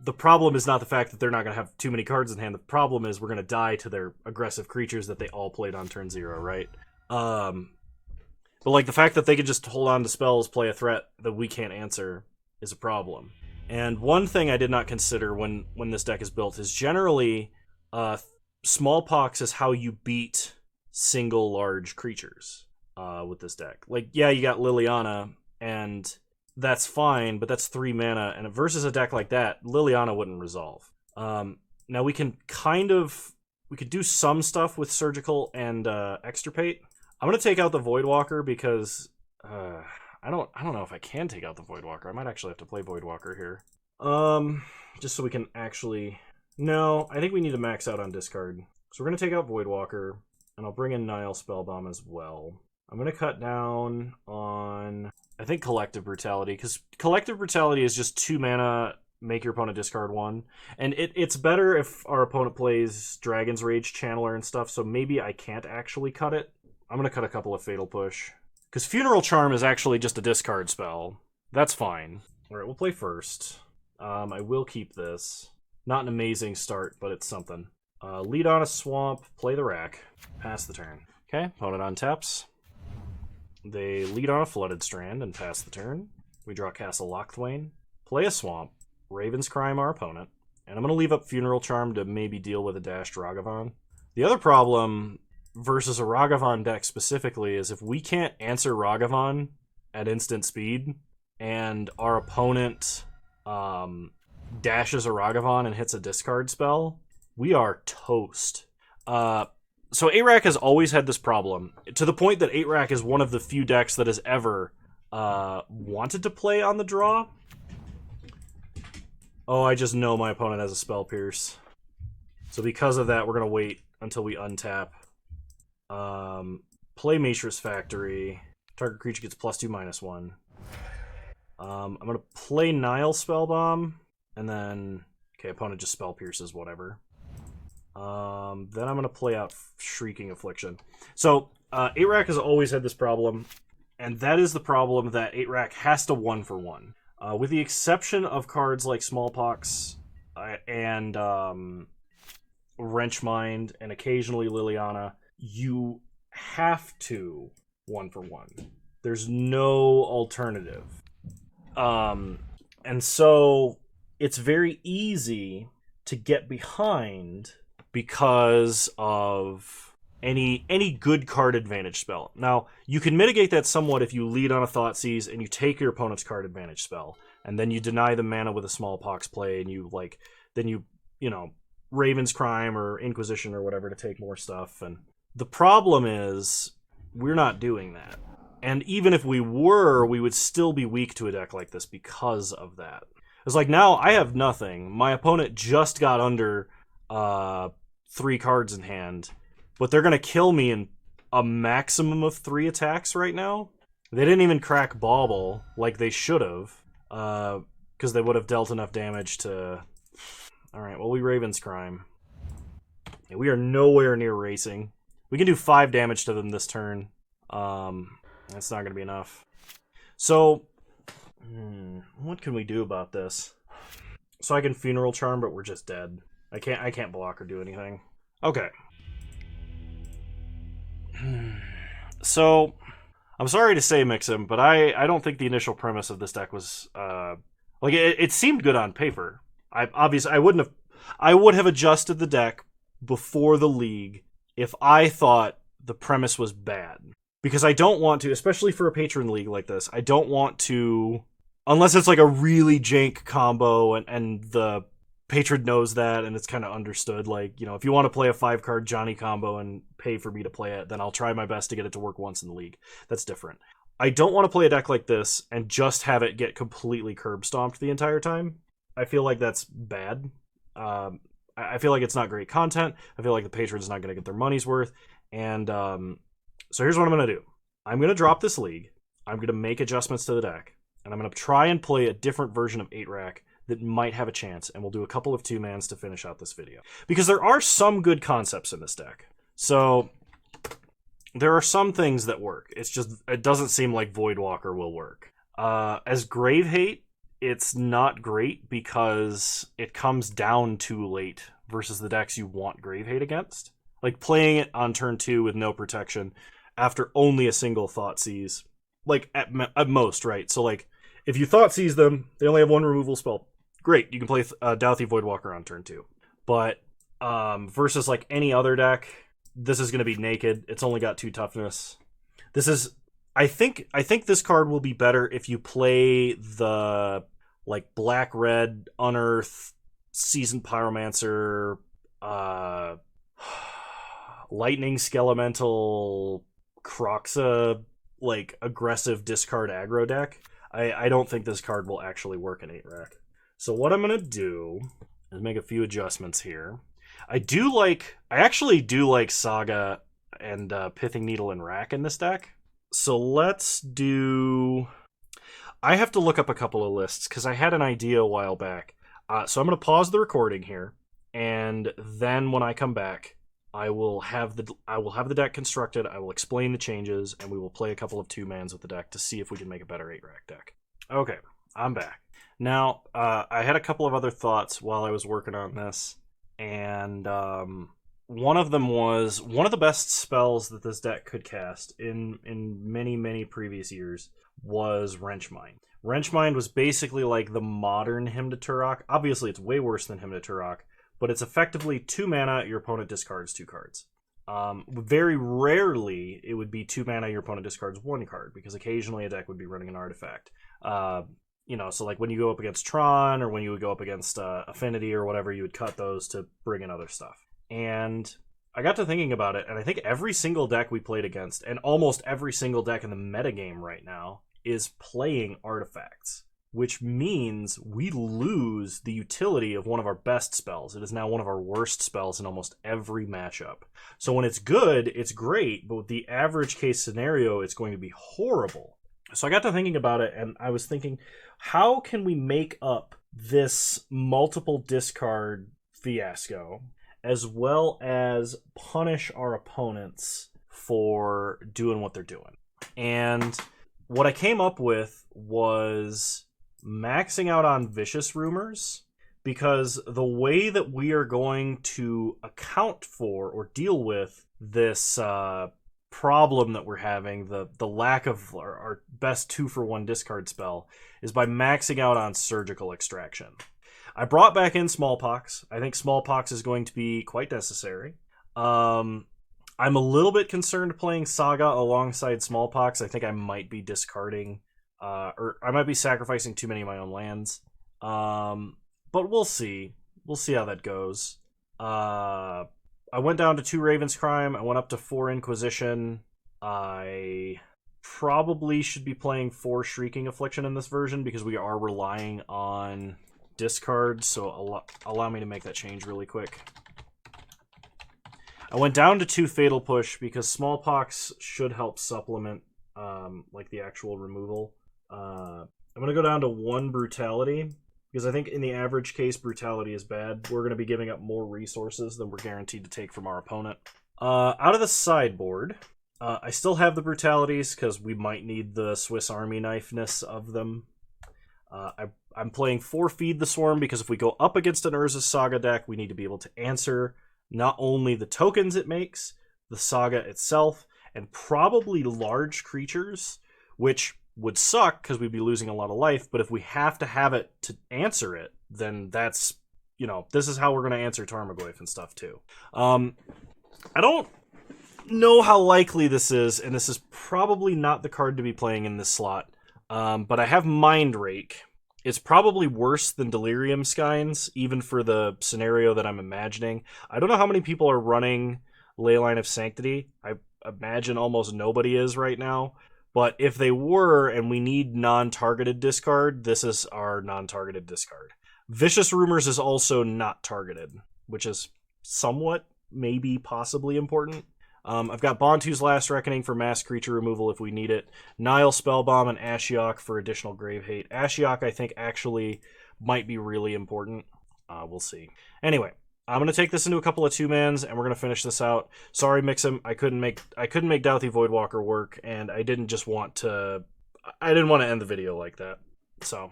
Speaker 1: the problem is not the fact that they're not going to have too many cards in hand. The problem is we're going to die to their aggressive creatures that they all played on turn 0, right? But, like, the fact that they can just hold on to spells, play a threat that we can't answer is a problem. And one thing I did not consider when this deck is built is generally Smallpox is how you beat single large creatures with this deck. Like, yeah, you got Liliana, and that's fine, but that's 3 mana, and versus a deck like that, Liliana wouldn't resolve. Now we can we could do some stuff with Surgical and Extirpate. I'm gonna take out the Voidwalker because I don't know if I can take out the Voidwalker. I might actually have to play Voidwalker here. Just so we can actually... No, I think we need to max out on discard. So we're gonna take out Voidwalker, and I'll bring in Nile Spellbomb as well. I'm gonna cut down on, I think, Collective Brutality, because Collective Brutality is just 2 mana make your opponent discard one. And it's better if our opponent plays Dragon's Rage Channeler and stuff, so maybe I can't actually cut it. I'm going to cut a couple of Fatal Push. Because Funeral Charm is actually just a discard spell. That's fine. Alright, we'll play first. I will keep this. Not an amazing start, but it's something. Lead on a Swamp, play the Rack, pass the turn. Okay, opponent untaps. They lead on a Flooded Strand and pass the turn. We draw Castle Lochthwain, play a Swamp, Raven's Crime our opponent, and I'm going to leave up Funeral Charm to maybe deal with a dashed Ragavan. The other problem versus a Ragavan deck specifically is if we can't answer Ragavan at instant speed and our opponent dashes a Ragavan and hits a discard spell, we are toast. So 8-Rack has always had this problem, to the point that 8-Rack is one of the few decks that has ever wanted to play on the draw. Oh, I just know my opponent has a Spell Pierce. So because of that, we're going to wait until we untap. Play Maeshra's Factory. Target creature gets +2/-1. I'm going to play Nile Spellbomb, and then... Okay, opponent just Spell Pierces, whatever. Then I'm going to play out Shrieking Affliction. So, 8-Rack has always had this problem, and that is the problem that 8-Rack has to 1-for-1. With the exception of cards like Smallpox and Wrenchmind and occasionally Liliana, you have to 1-for-1. There's no alternative. And so it's very easy to get behind because of any good card advantage spell. Now, you can mitigate that somewhat if you lead on a Thoughtseize and you take your opponent's card advantage spell, and then you deny the mana with a Smallpox play, and then you Raven's Crime or Inquisition or whatever to take more stuff. And the problem is we're not doing that. And even if we were, we would still be weak to a deck like this because of that. It's like, now I have nothing. My opponent just got under 3 cards in hand, but they're going to kill me in a maximum of 3 attacks right now. They didn't even crack Bauble like they should have, because they would have dealt enough damage to... Alright, well, we Raven's Crime. Yeah, we are nowhere near racing. We can do 5 damage to them this turn. That's not going to be enough. So, what can we do about this? So I can Funeral Charm, but we're just dead. I can't block or do anything. Okay. So, I'm sorry to say, Mixim, but I don't think the initial premise of this deck was it seemed good on paper. I would have adjusted the deck before the league if I thought the premise was bad. Because I don't want to, especially for a patron league like this, I don't want to, unless it's like a really jank combo and the patron knows that and it's kind of understood. Like, if you want to play a 5-card Johnny combo and pay for me to play it, then I'll try my best to get it to work once in the league. That's different. I don't want to play a deck like this and just have it get completely curb stomped the entire time. I feel like that's bad. I feel like it's not great content. I feel like the patron's not going to get their money's worth. And so here's what I'm going to do. I'm going to drop this league. I'm going to make adjustments to the deck. And I'm going to try and play a different version of 8-Rack that might have a chance. And we'll do a couple of 2-mans to finish out this video. Because there are some good concepts in this deck. So there are some things that work. It's just, it doesn't seem like Voidwalker will work. As Grave Hate, it's not great because it comes down too late versus the decks you want Grave Hate against. Like playing it on turn 2 with no protection after only a single Thoughtseize. Like at most, right? So like if you Thoughtseize them, they only have 1 removal spell. Great, you can play Dauthi Voidwalker on turn 2. But versus like any other deck, this is going to be naked. It's only got 2 toughness. This is... I think this card will be better if you play the like black-red Unearth, Seasoned Pyromancer, Lightning Skelemental, Kroxa, like aggressive discard aggro deck. I don't think this card will actually work in 8-Rack. So what I'm gonna do is make a few adjustments here. I actually do like Saga and Pithing Needle and Rack in this deck. So let's do... I have to look up a couple of lists, because I had an idea a while back. So I'm going to pause the recording here, and then when I come back, I will have the deck constructed. I will explain the changes, and we will play a couple of 2-mans with the deck to see if we can make a better 8-rack deck. Okay, I'm back. Now, I had a couple of other thoughts while I was working on this, and one of them was one of the best spells that this deck could cast in many, many previous years was Wrenchmind. Wrenchmind was basically like the modern Hymn to Turok. Obviously, it's way worse than Hymn to Turok, but it's effectively 2 mana, your opponent discards 2 cards. Very rarely, it would be 2 mana, your opponent discards 1 card, because occasionally a deck would be running an artifact. So like when you go up against Tron, or when you would go up against Affinity or whatever, you would cut those to bring in other stuff. And I got to thinking about it, and I think every single deck we played against, and almost every single deck in the metagame right now, is playing artifacts, which means we lose the utility of one of our best spells. It is now one of our worst spells in almost every matchup. So when it's good, it's great, but with the average case scenario, it's going to be horrible. So I got to thinking about it, and I was thinking, how can we make up this multiple discard fiasco, as well as punish our opponents for doing what they're doing? And what I came up with was maxing out on Vicious Rumors, because the way that we are going to account for or deal with this problem that we're having, the lack of our best 2-for-1 discard spell, is by maxing out on Surgical Extraction. I brought back in Smallpox. I think Smallpox is going to be quite necessary. I'm a little bit concerned playing Saga alongside Smallpox. I think I might be discarding, or I might be sacrificing too many of my own lands. But we'll see. We'll see how that goes. I went down to 2 Raven's Crime. I went up to 4 Inquisition. I probably should be playing 4 Shrieking Affliction in this version, because we are relying on discards. So allow me to make that change really quick. I went down to 2 Fatal Push because Smallpox should help supplement like the actual removal. I'm going to go down to 1 Brutality, because I think in the average case, Brutality is bad. We're going to be giving up more resources than we're guaranteed to take from our opponent. Out of the sideboard, I still have the Brutalities, because we might need the Swiss Army knife-ness of them. I'm playing 4 Feed the Swarm, because if we go up against an Urza Saga deck, we need to be able to answer not only the tokens it makes, the Saga itself, and probably large creatures, which would suck because we'd be losing a lot of life. But if we have to have it to answer it, then that's, this is how we're going to answer Tarmogoyf and stuff too. I don't know how likely this is, and this is probably not the card to be playing in this slot. But I have Mind Rake. It's probably worse than Delirium Skynes, even for the scenario that I'm imagining. I don't know how many people are running Leyline of Sanctity. I imagine almost nobody is right now. But if they were, and we need non-targeted discard, this is our non-targeted discard. Vicious Rumors is also not targeted, which is somewhat, maybe, possibly important. I've got Bontu's Last Reckoning for mass creature removal if we need it. Nile Spellbomb and Ashiok for additional grave hate. Ashiok, I think, actually might be really important. We'll see. Anyway, I'm going to take this into a couple of 2-mans, and we're going to finish this out. Sorry, Mixim, I couldn't make Douthie Voidwalker work, and I didn't want to end the video like that. So,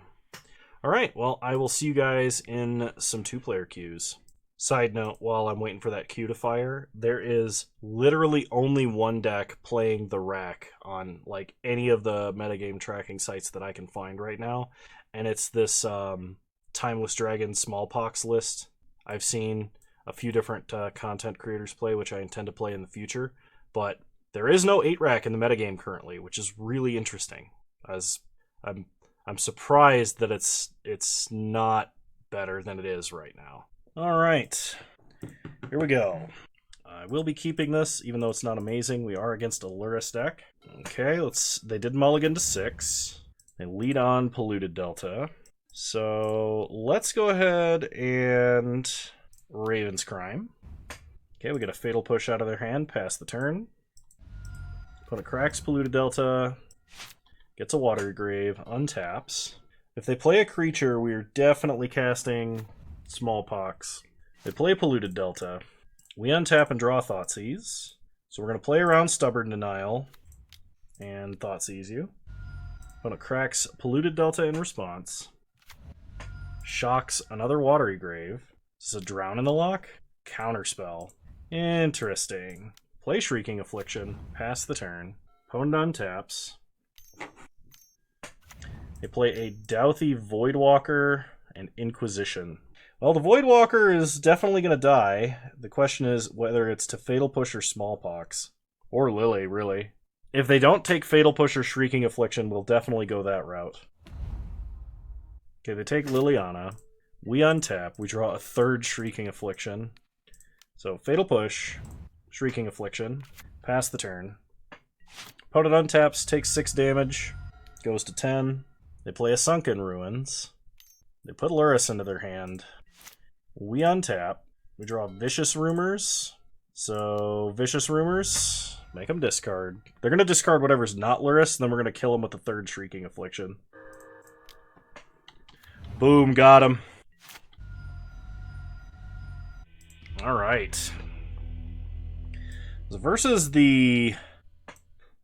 Speaker 1: all right, well, I will see you guys in some 2-player queues. Side note, while I'm waiting for that queue to fire, there is literally only 1 deck playing the rack on like any of the metagame tracking sites that I can find right now, and it's this Timeless Dragon Smallpox list. I've seen a few different content creators play, which I intend to play in the future, but there is no 8-rack in the metagame currently, which is really interesting, as I'm surprised that it's not better than it is right now. All right, here we go. I will be keeping this, even though it's not amazing. We are against a Luris deck. Okay, they did mulligan to 6. They lead on Polluted Delta. So let's go ahead and Raven's Crime. Okay, we get a Fatal Push out of their hand, pass the turn. Opponent cracks Polluted Delta, gets a Watery Grave, untaps. If they play a creature, we are definitely casting Smallpox. They play Polluted Delta. We untap and draw Thoughtseize. So we're going to play around Stubborn Denial and Thoughtseize you. Opponent cracks Polluted Delta in response. Shocks another Watery Grave. This is a Drown in the Lock. Counterspell. Interesting. Play Shrieking Affliction. Pass the turn. Opponent untaps. They play a Douthie Voidwalker and Inquisition. Well, the Voidwalker is definitely going to die. The question is whether it's to Fatal Push or Smallpox. Or Lily, really. If they don't take Fatal Push or Shrieking Affliction, we'll definitely go that route. Okay, they take Liliana. We untap. We draw a third Shrieking Affliction. So, Fatal Push, Shrieking Affliction, pass the turn. Opponent untaps, takes 6 damage, goes to 10. They play a Sunken Ruins. They put Lurrus into their hand. We untap. We draw Vicious Rumors. So, Vicious Rumors, make them discard. They're going to discard whatever's not Lurrus, and then we're going to kill them with the third Shrieking Affliction. Boom, got him. Alright. Versus the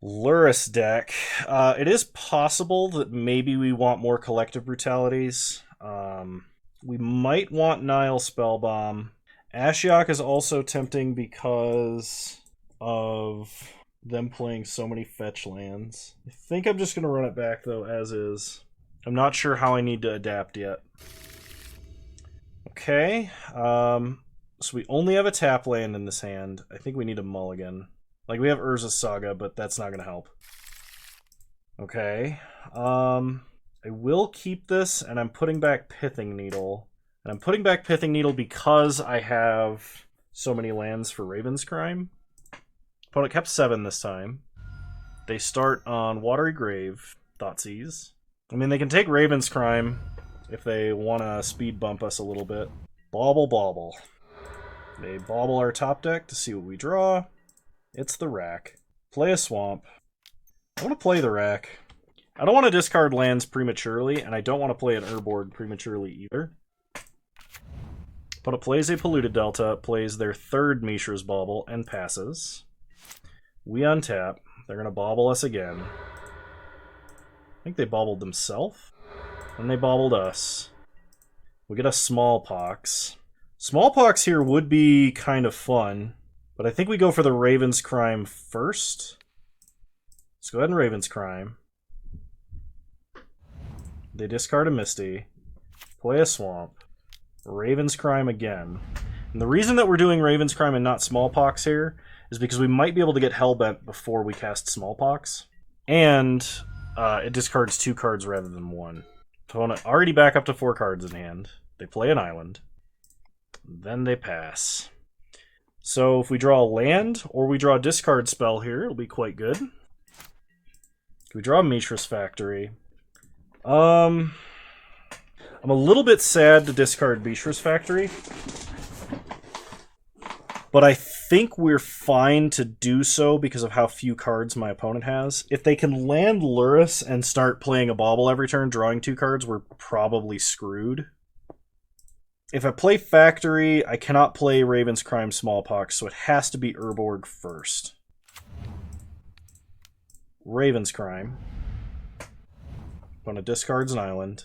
Speaker 1: Lurrus deck, it is possible that maybe we want more Collective Brutalities. We might want Nile Spellbomb. Ashiok is also tempting because of them playing so many fetch lands. I think I'm just going to run it back, though, as is. I'm not sure how I need to adapt yet. Okay, so we only have a tap land in this hand. I think we need a mulligan. Like, we have Urza's Saga, but that's not going to help. Okay, I will keep this, and I'm putting back Pithing Needle. And I'm putting back Pithing Needle because I have so many lands for Raven's Crime. Opponent kept 7 this time. They start on Watery Grave, Thoughtseize. I mean, they can take Raven's Crime if they want to speed bump us a little bit. Bauble, bauble. They bauble our top deck to see what we draw. It's the Rack. Play a Swamp. I want to play the Rack. I don't want to discard lands prematurely, and I don't want to play an Urborg prematurely either. Opponent plays a Polluted Delta, plays their third Mishra's Bauble, and passes. We untap. They're going to bauble us again. I think they baubled themselves. And they baubled us. We get a Smallpox. Smallpox here would be kind of fun, but I think we go for the Raven's Crime first. Let's go ahead and Raven's Crime. They discard a Misty. Play a Swamp. Raven's Crime again. And the reason that we're doing Raven's Crime and not Smallpox here is because we might be able to get Hellbent before we cast Smallpox. And it discards 2 cards rather than 1. Opponent already back up to 4 cards in hand. They play an island. Then they pass. So if we draw a land or we draw a discard spell here, it'll be quite good. We draw Mishra's Factory. I'm a little bit sad to discard Mishra's Factory, but I think we're fine to do so because of how few cards my opponent has. If they can land Lurrus and start playing a bauble every turn, drawing 2 cards, we're probably screwed. If I play Factory, I cannot play Raven's Crime Smallpox, so it has to be Urborg first. Raven's Crime. Opponent discards an island.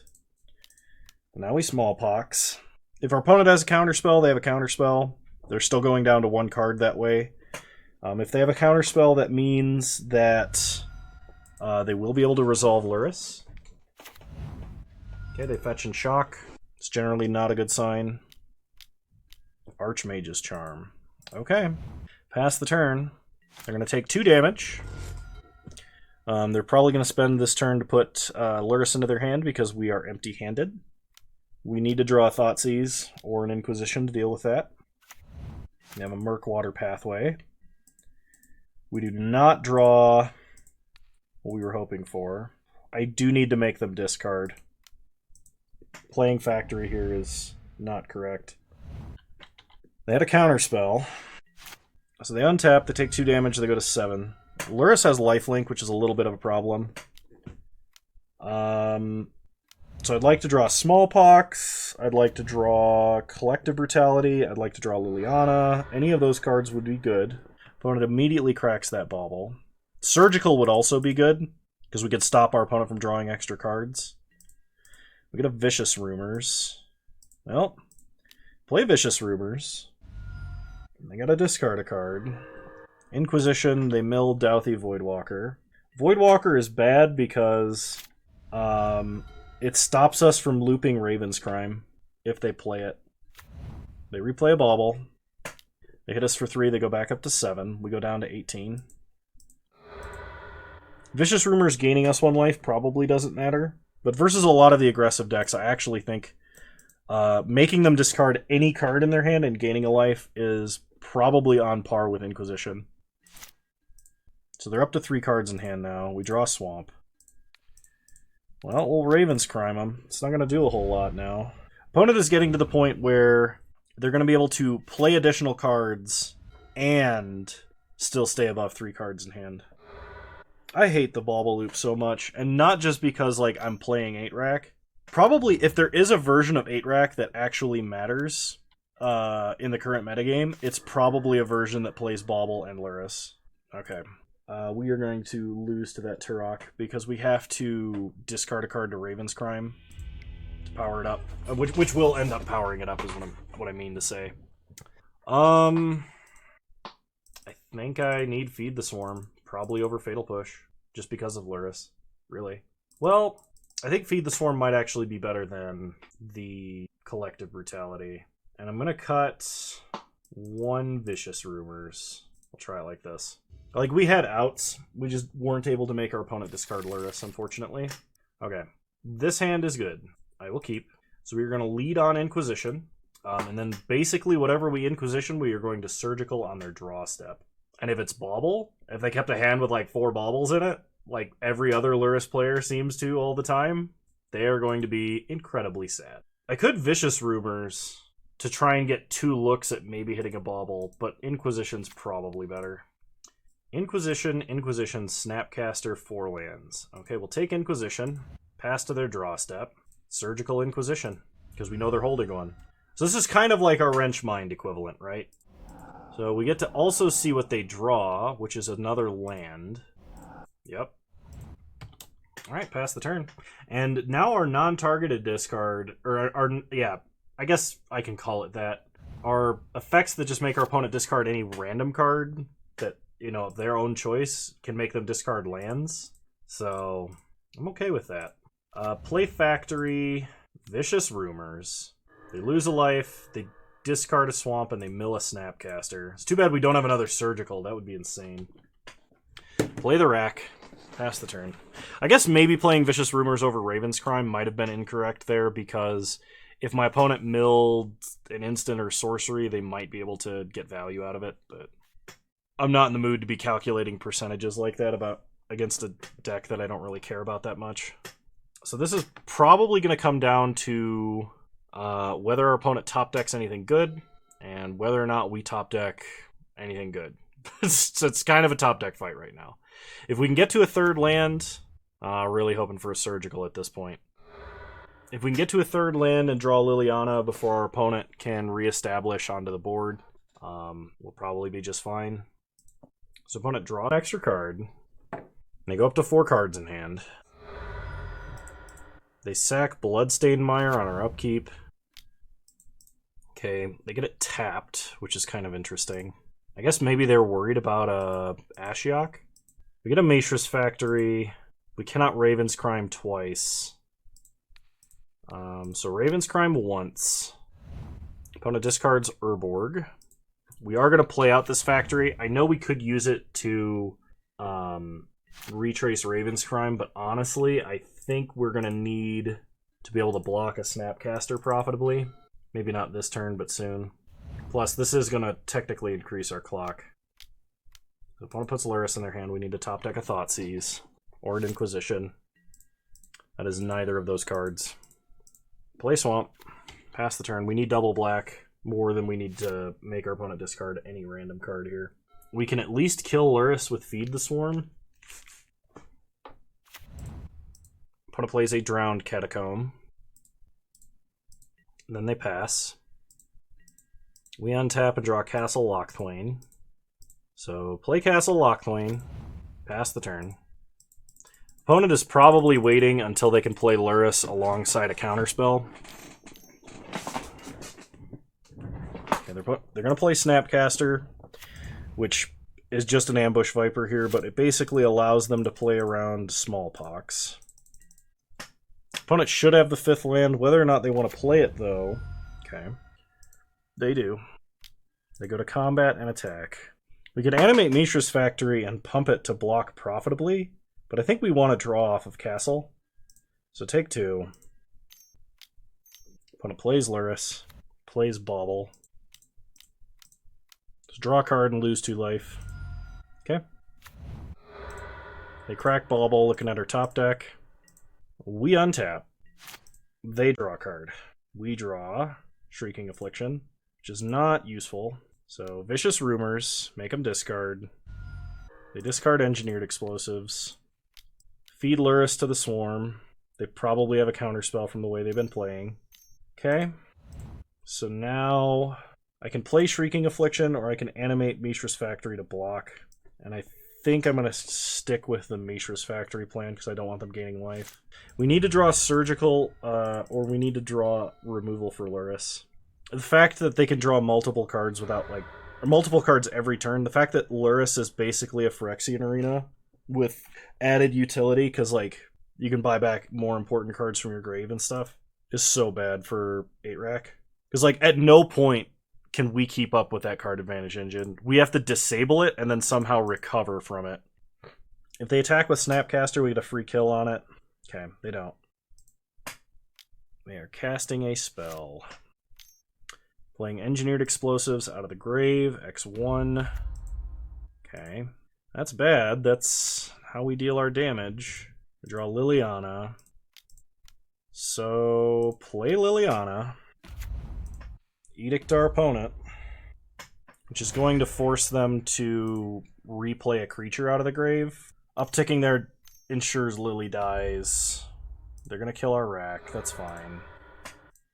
Speaker 1: Now we Smallpox. If our opponent has a counterspell, they have a counterspell. They're still going down to 1 card that way. If they have a counterspell, that means that they will be able to resolve Lurrus. Okay, they fetch and shock. It's generally not a good sign. Archmage's Charm. Okay. Pass the turn. They're going to take 2 damage. They're probably going to spend this turn to put Lurrus into their hand because we are empty-handed. We need to draw a Thoughtseize or an Inquisition to deal with that. We have a Murkwater Pathway. We do not draw what we were hoping for. I do need to make them discard. Playing Factory here is not correct. They had a counterspell. So they untap, they take 2 damage, they go to 7. Lurrus has lifelink, which is a little bit of a problem. So I'd like to draw Smallpox, I'd like to draw Collective Brutality, I'd like to draw Liliana. Any of those cards would be good. Opponent immediately cracks that bauble. Surgical would also be good, because we could stop our opponent from drawing extra cards. We get a Vicious Rumors. Well, play Vicious Rumors. They gotta discard a card. Inquisition, they mill Douthie Voidwalker. Voidwalker is bad because it stops us from looping Raven's Crime if they play it. They replay a bauble. They hit us for 3, they go back up to 7. We go down to 18. Vicious Rumors gaining us 1 life probably doesn't matter. But versus a lot of the aggressive decks, I actually think making them discard any card in their hand and gaining a life is probably on par with Inquisition. So they're up to 3 cards in hand now. We draw Swamp. Well, we'll Raven's Crime them. It's not going to do a whole lot now. Opponent is getting to the point where they're going to be able to play additional cards and still stay above 3 cards in hand. I hate the bauble loop so much, and not just because like I'm playing 8-rack. Probably, if there is a version of 8-rack that actually matters in the current metagame, it's probably a version that plays bauble and Luris. Okay. We are going to lose to that Turok because we have to discard a card to Raven's Crime to power it up, which will end up powering it up is what I mean to say. I think I need Feed the Swarm, probably over Fatal Push, just because of Luris, really. Well, I think Feed the Swarm might actually be better than the Collective Brutality, and I'm gonna cut 1 Vicious Rumors. I'll try it like this. Like, we had outs. We just weren't able to make our opponent discard Luris, unfortunately. Okay. This hand is good. I will keep. So we're going to lead on Inquisition. And then basically whatever we Inquisition, we are going to Surgical on their draw step. And if it's Bauble, if they kept a hand with like 4 baubles in it, like every other Luris player seems to all the time, they are going to be incredibly sad. I could Vicious Rumors to try and get 2 looks at maybe hitting a bauble, but Inquisition's probably better. Inquisition, Snapcaster, 4 lands. Okay, we'll take Inquisition, pass to their draw step, Surgical Inquisition, because we know they're holding one. So this is kind of like our Wrench Mind equivalent, right? So we get to also see what they draw, which is another land. Yep. Alright, pass the turn. And now our non-targeted discard, or yeah, I guess I can call it that, are effects that just make our opponent discard any random card that, you know, their own choice can make them discard lands. So I'm okay with that. Play Factory, Vicious Rumors. They lose a life, they discard a Swamp, and they mill a Snapcaster. It's too bad we don't have another Surgical. That would be insane. Play the Rack. Pass the turn. I guess maybe playing Vicious Rumors over Raven's Crime might have been incorrect there, because if my opponent milled an instant or sorcery, they might be able to get value out of it, but I'm not in the mood to be calculating percentages like that against a deck that I don't really care about that much. So this is probably going to come down to whether our opponent top decks anything good, and whether or not we top deck anything good. So it's kind of a top deck fight right now. If we can get to a 3rd land, really hoping for a Surgical at this point. If we can get to a 3rd land and draw Liliana before our opponent can reestablish onto the board, we'll probably be just fine. So opponent draw an extra card, and they go up to 4 cards in hand. They sack Bloodstained Mire on our upkeep. Okay, they get it tapped, which is kind of interesting. I guess maybe they're worried about Ashiok. We get a Matrix Factory. We cannot Raven's Crime twice. So Raven's Crime once. Opponent discards Urborg. We are going to play out this Factory. I know we could use it to retrace Raven's Crime, but honestly, I think we're going to need to be able to block a Snapcaster profitably. Maybe not this turn, but soon. Plus, this is going to technically increase our clock. If opponent puts Luris in their hand, we need to top deck a Thoughtseize or an Inquisition. That is neither of those cards. Play Swamp. Pass the turn. We need double black more than we need to make our opponent discard any random card here. We can at least kill Luris with Feed the Swarm. Opponent plays a Drowned Catacomb. Then they pass. We untap and draw Castle Lochthwain. So play Castle Lochthwain. Pass the turn. Opponent is probably waiting until they can play Lurrus alongside a counterspell. Okay, they're going to play Snapcaster, which is just an Ambush Viper here, but it basically allows them to play around Smallpox. Opponent should have the 5th land. Whether or not they want to play it, though, okay, they do. They go to combat and attack. We can animate Mishra's Factory and pump it to block profitably, but I think we want to draw off of Castle. So take 2. Opponent plays Lurrus, plays Bauble. Just draw a card and lose 2 life. Okay. They crack Bauble, looking at our top deck. We untap. They draw a card. We draw Shrieking Affliction, which is not useful. So Vicious Rumors, make them discard. They discard Engineered Explosives. Feed Lurrus to the Swarm. They probably have a counterspell from the way they've been playing. Okay. So now I can play Shrieking Affliction, or I can animate Mishra's Factory to block. And I think I'm going to stick with the Mishra's Factory plan because I don't want them gaining life. We need to draw Surgical, or we need to draw removal for Lurrus. The fact that they can draw multiple cards without, like, or multiple cards every turn, the fact that Lurrus is basically a Phyrexian Arena with added utility, because, like, you can buy back more important cards from your grave and stuff, is so bad for 8-Rack. Because, like, at no point can we keep up with that card advantage engine. We have to disable it and then somehow recover from it. If they attack with Snapcaster, we get a free kill on it. Okay, they don't. They are casting a spell. Playing Engineered Explosives out of the grave, X1. Okay, that's bad. That's how we deal our damage. We draw Liliana. So, play Liliana. Edict our opponent, which is going to force them to replay a creature out of the grave. Upticking there ensures Lily dies. They're going to kill our rack. That's fine.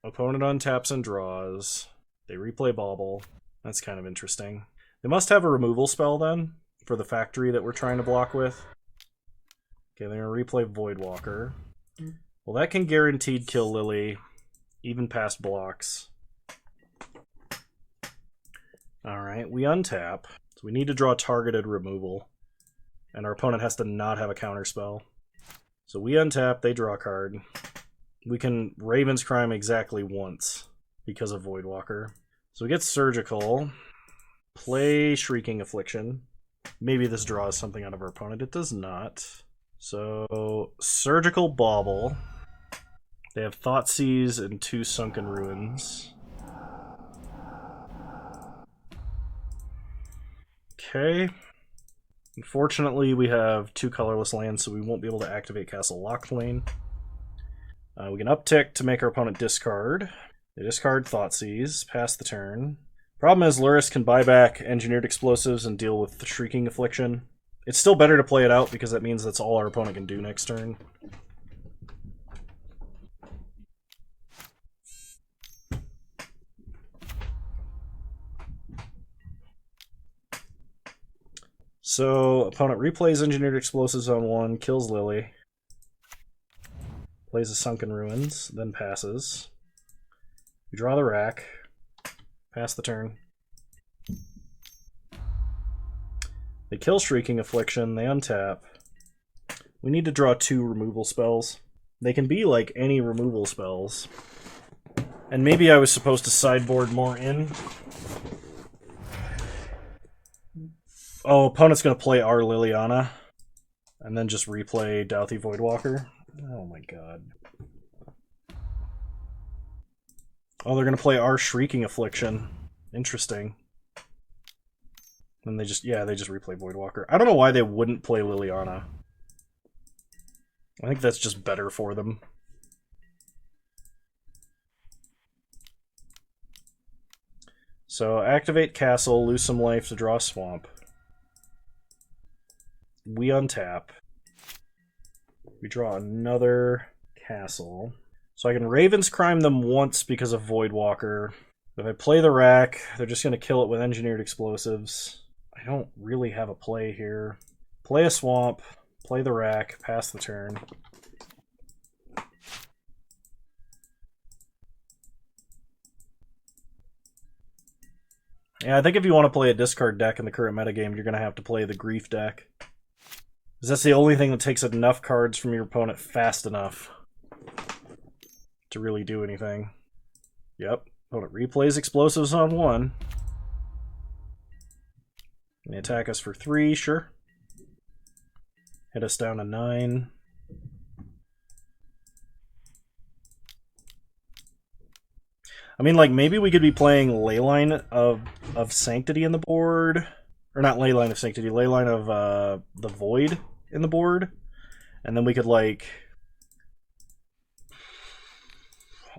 Speaker 1: Opponent untaps and draws. They replay Bauble. That's kind of interesting. They must have a removal spell then for the factory that we're trying to block with. Okay, they're going to replay Voidwalker. Well, that can guaranteed kill Lily, even past blocks. Alright, we untap. So we need to draw targeted removal. And our opponent has to not have a counterspell. So we untap, they draw a card. We can Raven's Crime exactly once because of Voidwalker. So we get Surgical. Play Shrieking Affliction. Maybe this draws something out of our opponent. It does not. So Surgical Bauble. They have Thoughtseize and 2 Sunken Ruins. Okay. Unfortunately, we have 2 colorless lands, so we won't be able to activate Castle Lochthwain. We can uptick to make our opponent discard. They discard Thoughtseize, pass the turn. Problem is, Lurrus can buy back Engineered Explosives and deal with the Shrieking Affliction. It's still better to play it out because that means that's all our opponent can do next turn. So, opponent replays Engineered Explosives on 1, kills Lily. Plays a Sunken Ruins, then passes. We draw the rack. Pass the turn. They kill Shrieking Affliction, they untap. We need to draw 2 removal spells. They can be like any removal spells. And maybe I was supposed to sideboard more in. Oh, opponent's going to play our Liliana. And then just replay Douthie Voidwalker. Oh my god. Oh, they're going to play our Shrieking Affliction. Interesting. And they just replay Voidwalker. I don't know why they wouldn't play Liliana. I think that's just better for them. So, activate Castle, lose some life to draw Swamp. We untap. We draw another Castle. So I can Raven's Crime them once because of Voidwalker. If I play the rack, they're just going to kill it with Engineered Explosives. I don't really have a play here. Play a Swamp, play the rack, pass the turn. Yeah, I think if you want to play a discard deck in the current metagame, you're going to have to play the Grief deck. Because that's the only thing that takes enough cards from your opponent fast enough to really do anything. Yep. Opponent replays Explosives on 1. They attack us for 3, sure. Hit us down to 9. I mean, like, maybe we could be playing Leyline of Sanctity in the board. Or not Leyline of Sanctity, Leyline of the Void in the board. And then we could, like...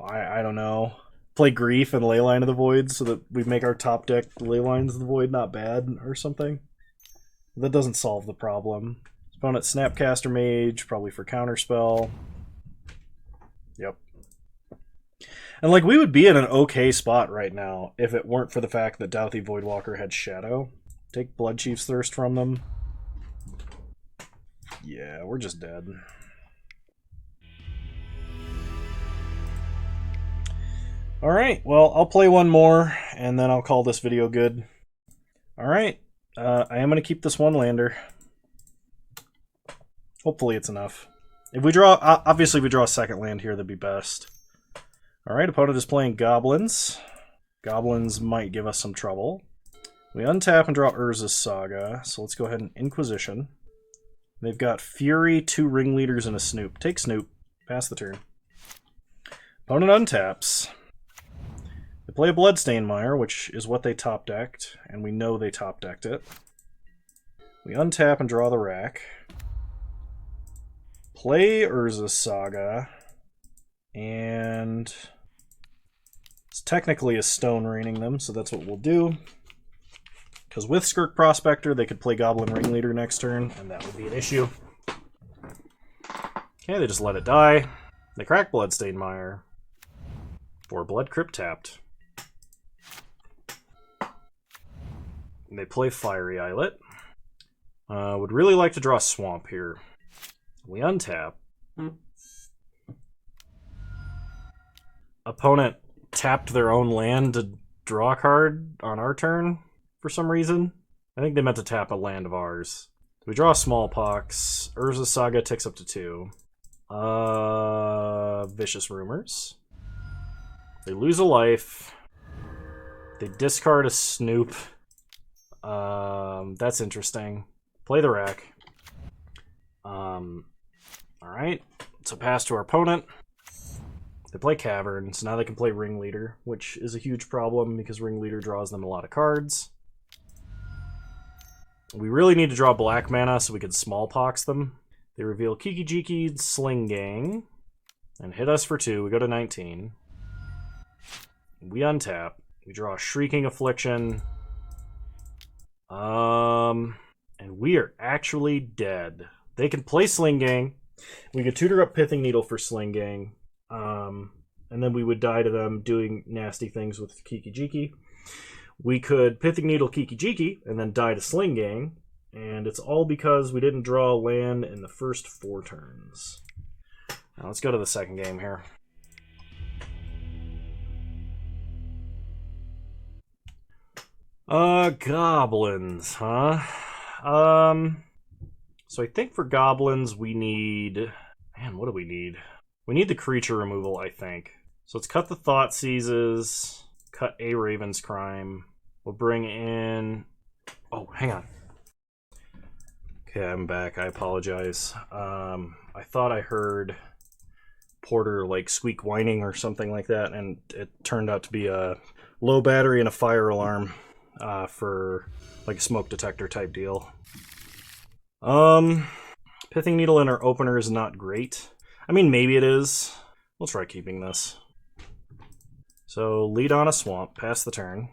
Speaker 1: I don't know. Play Grief and Leyline of the Void so that we make our top deck Leylines of the Void not bad or something. That doesn't solve the problem. Opponent Snapcaster Mage, probably for Counterspell. Yep. And, like, we would be in an okay spot right now if it weren't for the fact that Douthie Voidwalker had Shadow. Take Bloodchief's Thirst from them. Yeah, we're just dead. Alright, well, I'll play one more, and then I'll call this video good. Alright, I am going to keep this one lander. Hopefully it's enough. If we draw, obviously if we draw a second land here, that'd be best. Alright, opponent is playing Goblins. Goblins might give us some trouble. We untap and draw Urza's Saga, so let's go ahead and Inquisition. They've got Fury, 2 Ringleaders, and a Snoop. Take Snoop. Pass the turn. Opponent untaps. They play a Bloodstain Mire, which is what they top-decked, and we know they top-decked it. We untap and draw the rack. Play Urza's Saga, and it's technically a Stone Raining them, so that's what we'll do. Because with Skirk Prospector, they could play Goblin Ringleader next turn, and that would be an issue. Okay, they just let it die. They crack Bloodstain Mire. 4 Blood Crypt tapped. And they play Fiery Islet. Would really like to draw Swamp here. We untap. Opponent tapped their own land to draw a card on our turn for some reason. I think they meant to tap a land of ours. We draw Smallpox. Urza's Saga ticks up to 2. Vicious Rumors. They lose a life. They discard a Snoop. That's interesting. Play the rack. Alright. So pass to our opponent. They play Cavern, so now they can play Ringleader, which is a huge problem because Ringleader draws them a lot of cards. We really need to draw black mana so we can Smallpox them. They reveal Kiki-Jiki, Sling Gang, and hit us for 2. We go to 19. We untap. We draw a Shrieking Affliction. And we are actually dead. They can play Sling Gang. We could tutor up Pithing Needle for Sling Gang. And then we would die to them doing nasty things with Kiki-Jiki. We could Pithing Needle Kiki-Jiki and then die to Sling Gang. And it's all because we didn't draw a land in the first 4 turns. Now let's go to the second game here. Goblins, huh? So I think for Goblins we need... Man, what do we need? We need the creature removal, I think. So let's cut the Thoughtseizes, cut a Raven's Crime. We'll bring in... Oh, hang on. Okay, I'm back. I apologize. I thought I heard Porter, like, squeak whining or something like that, and it turned out to be a low battery and a fire alarm for, like, a smoke detector type deal. Pithing Needle in our opener is not great. I mean, maybe it is. We'll try keeping this. So, lead on a Swamp, pass the turn.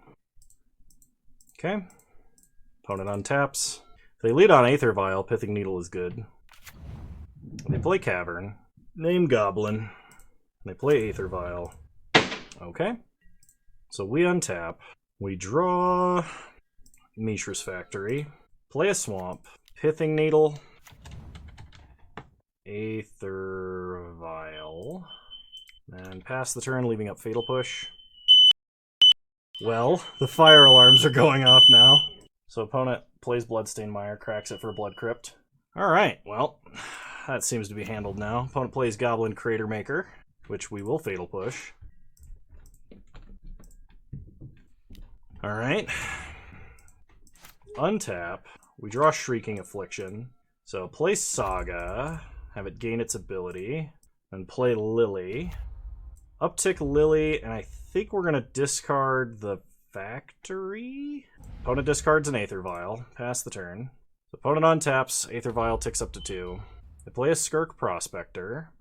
Speaker 1: Okay. Opponent untaps. If they lead on Aether Vial, Pithing Needle is good. They play Cavern. Name Goblin. They play Aether Vial. Okay. So we untap. We draw Miximcz Factory. Play a Swamp. Pithing Needle. Aether Vial. And pass the turn, leaving up Fatal Push. Well, the fire alarms are going off now. So opponent plays Bloodstained Mire, cracks it for a Blood Crypt. Alright, well, that seems to be handled now. Opponent plays Goblin Crater Maker, which we will Fatal Push. Alright. Untap. We draw Shrieking Affliction. So play Saga, have it gain its ability, then play Lily. Uptick Lily, and I think we're going to discard the Factory? Opponent discards an Aether Vial. Pass the turn. Opponent untaps, Aether Vial ticks up to 2. They play a Skirk Prospector.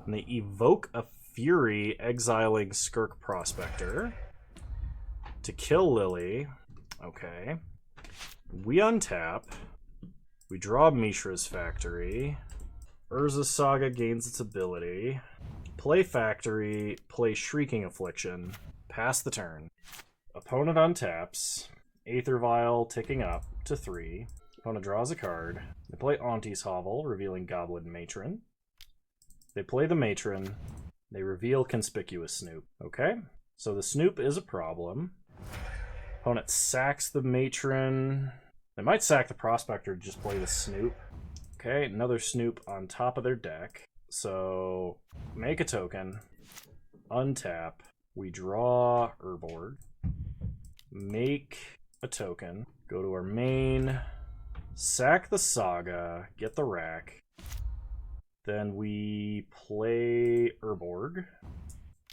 Speaker 1: And they evoke a Fury, exiling Skirk Prospector. To kill Lily. Okay. We untap. We draw Mishra's Factory. Urza's Saga gains its ability. Play Factory, play Shrieking Affliction, pass the turn. Opponent untaps, Aether Vial ticking up to 3. Opponent draws a card. They play Auntie's Hovel, revealing Goblin Matron. They play the Matron. They reveal Conspicuous Snoop. Okay, so the Snoop is a problem. Opponent sacks the Matron. They might sack the Prospector to just play the Snoop. Okay, another Snoop on top of their deck. So, make a token, untap, we draw Urborg, make a token, go to our main, sack the Saga, get the rack, then we play Urborg,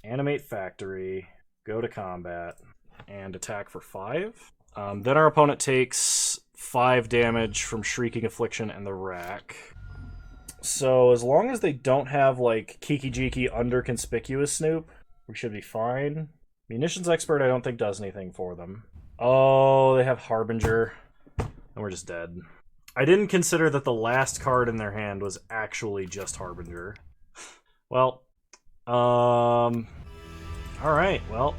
Speaker 1: animate Factory, go to combat, and attack for 5. Then our opponent takes 5 damage from Shrieking Affliction and the rack. So as long as they don't have, like, Kiki Jiki under Conspicuous Snoop, we should be fine. Munitions Expert I don't think does anything for them. Oh, they have Harbinger. And we're just dead. I didn't consider that the last card in their hand was actually just Harbinger. Well, alright, well.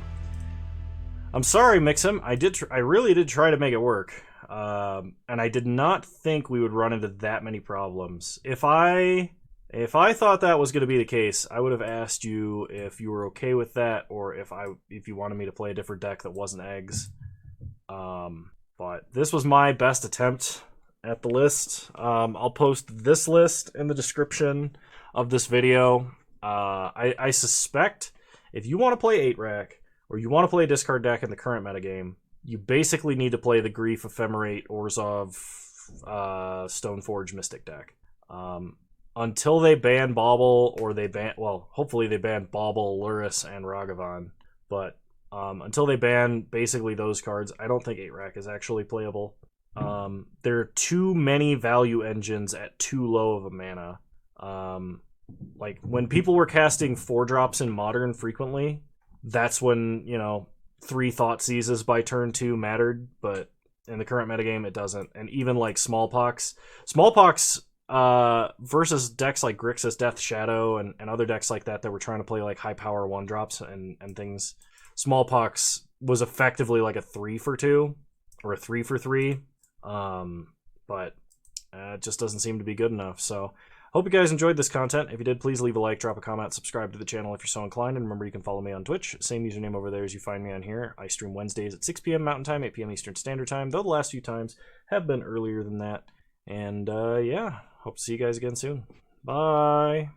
Speaker 1: I'm sorry, Mixim. I really did try to make it work. And I did not think we would run into that many problems. If I thought that was going to be the case, I would have asked you if you were okay with that, or if you wanted me to play a different deck that wasn't eggs. But this was my best attempt at the list. I'll post this list in the description of this video. I suspect if you want to play 8-Rack, or you want to play a discard deck in the current metagame, you basically need to play the Grief, Ephemerate, Orzhov, Stoneforge Mystic deck. Until they ban Bauble, or they ban... Well, hopefully they ban Bauble, Luris, and Ragavan. But until they ban basically those cards, I don't think 8-Rack is actually playable. There are too many value engines at too low of a mana. Like, when people were casting 4-drops in Modern frequently, that's when, you know, 3 Thought Seizes by turn 2 mattered, but in the current metagame it doesn't. And even like Smallpox versus decks like Grixis, Death Shadow, and other decks like that were trying to play like high power 1-drops and things, Smallpox was effectively like a 3 for 2 or a 3 for 3, but it just doesn't seem to be good enough. So hope you guys enjoyed this content. If you did, please leave a like, drop a comment, subscribe to the channel if you're so inclined, and remember you can follow me on Twitch. Same username over there as you find me on here. I stream Wednesdays at 6 p.m. Mountain Time, 8 p.m. Eastern Standard Time, though the last few times have been earlier than that. And yeah, hope to see you guys again soon. Bye!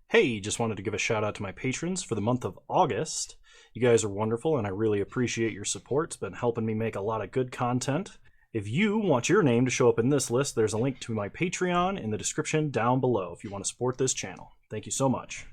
Speaker 1: Hey, just wanted to give a shout out to my patrons for the month of August. You guys are wonderful, and I really appreciate your support. It's been helping me make a lot of good content. If you want your name to show up in this list, there's a link to my Patreon in the description down below if you want to support this channel. Thank you so much.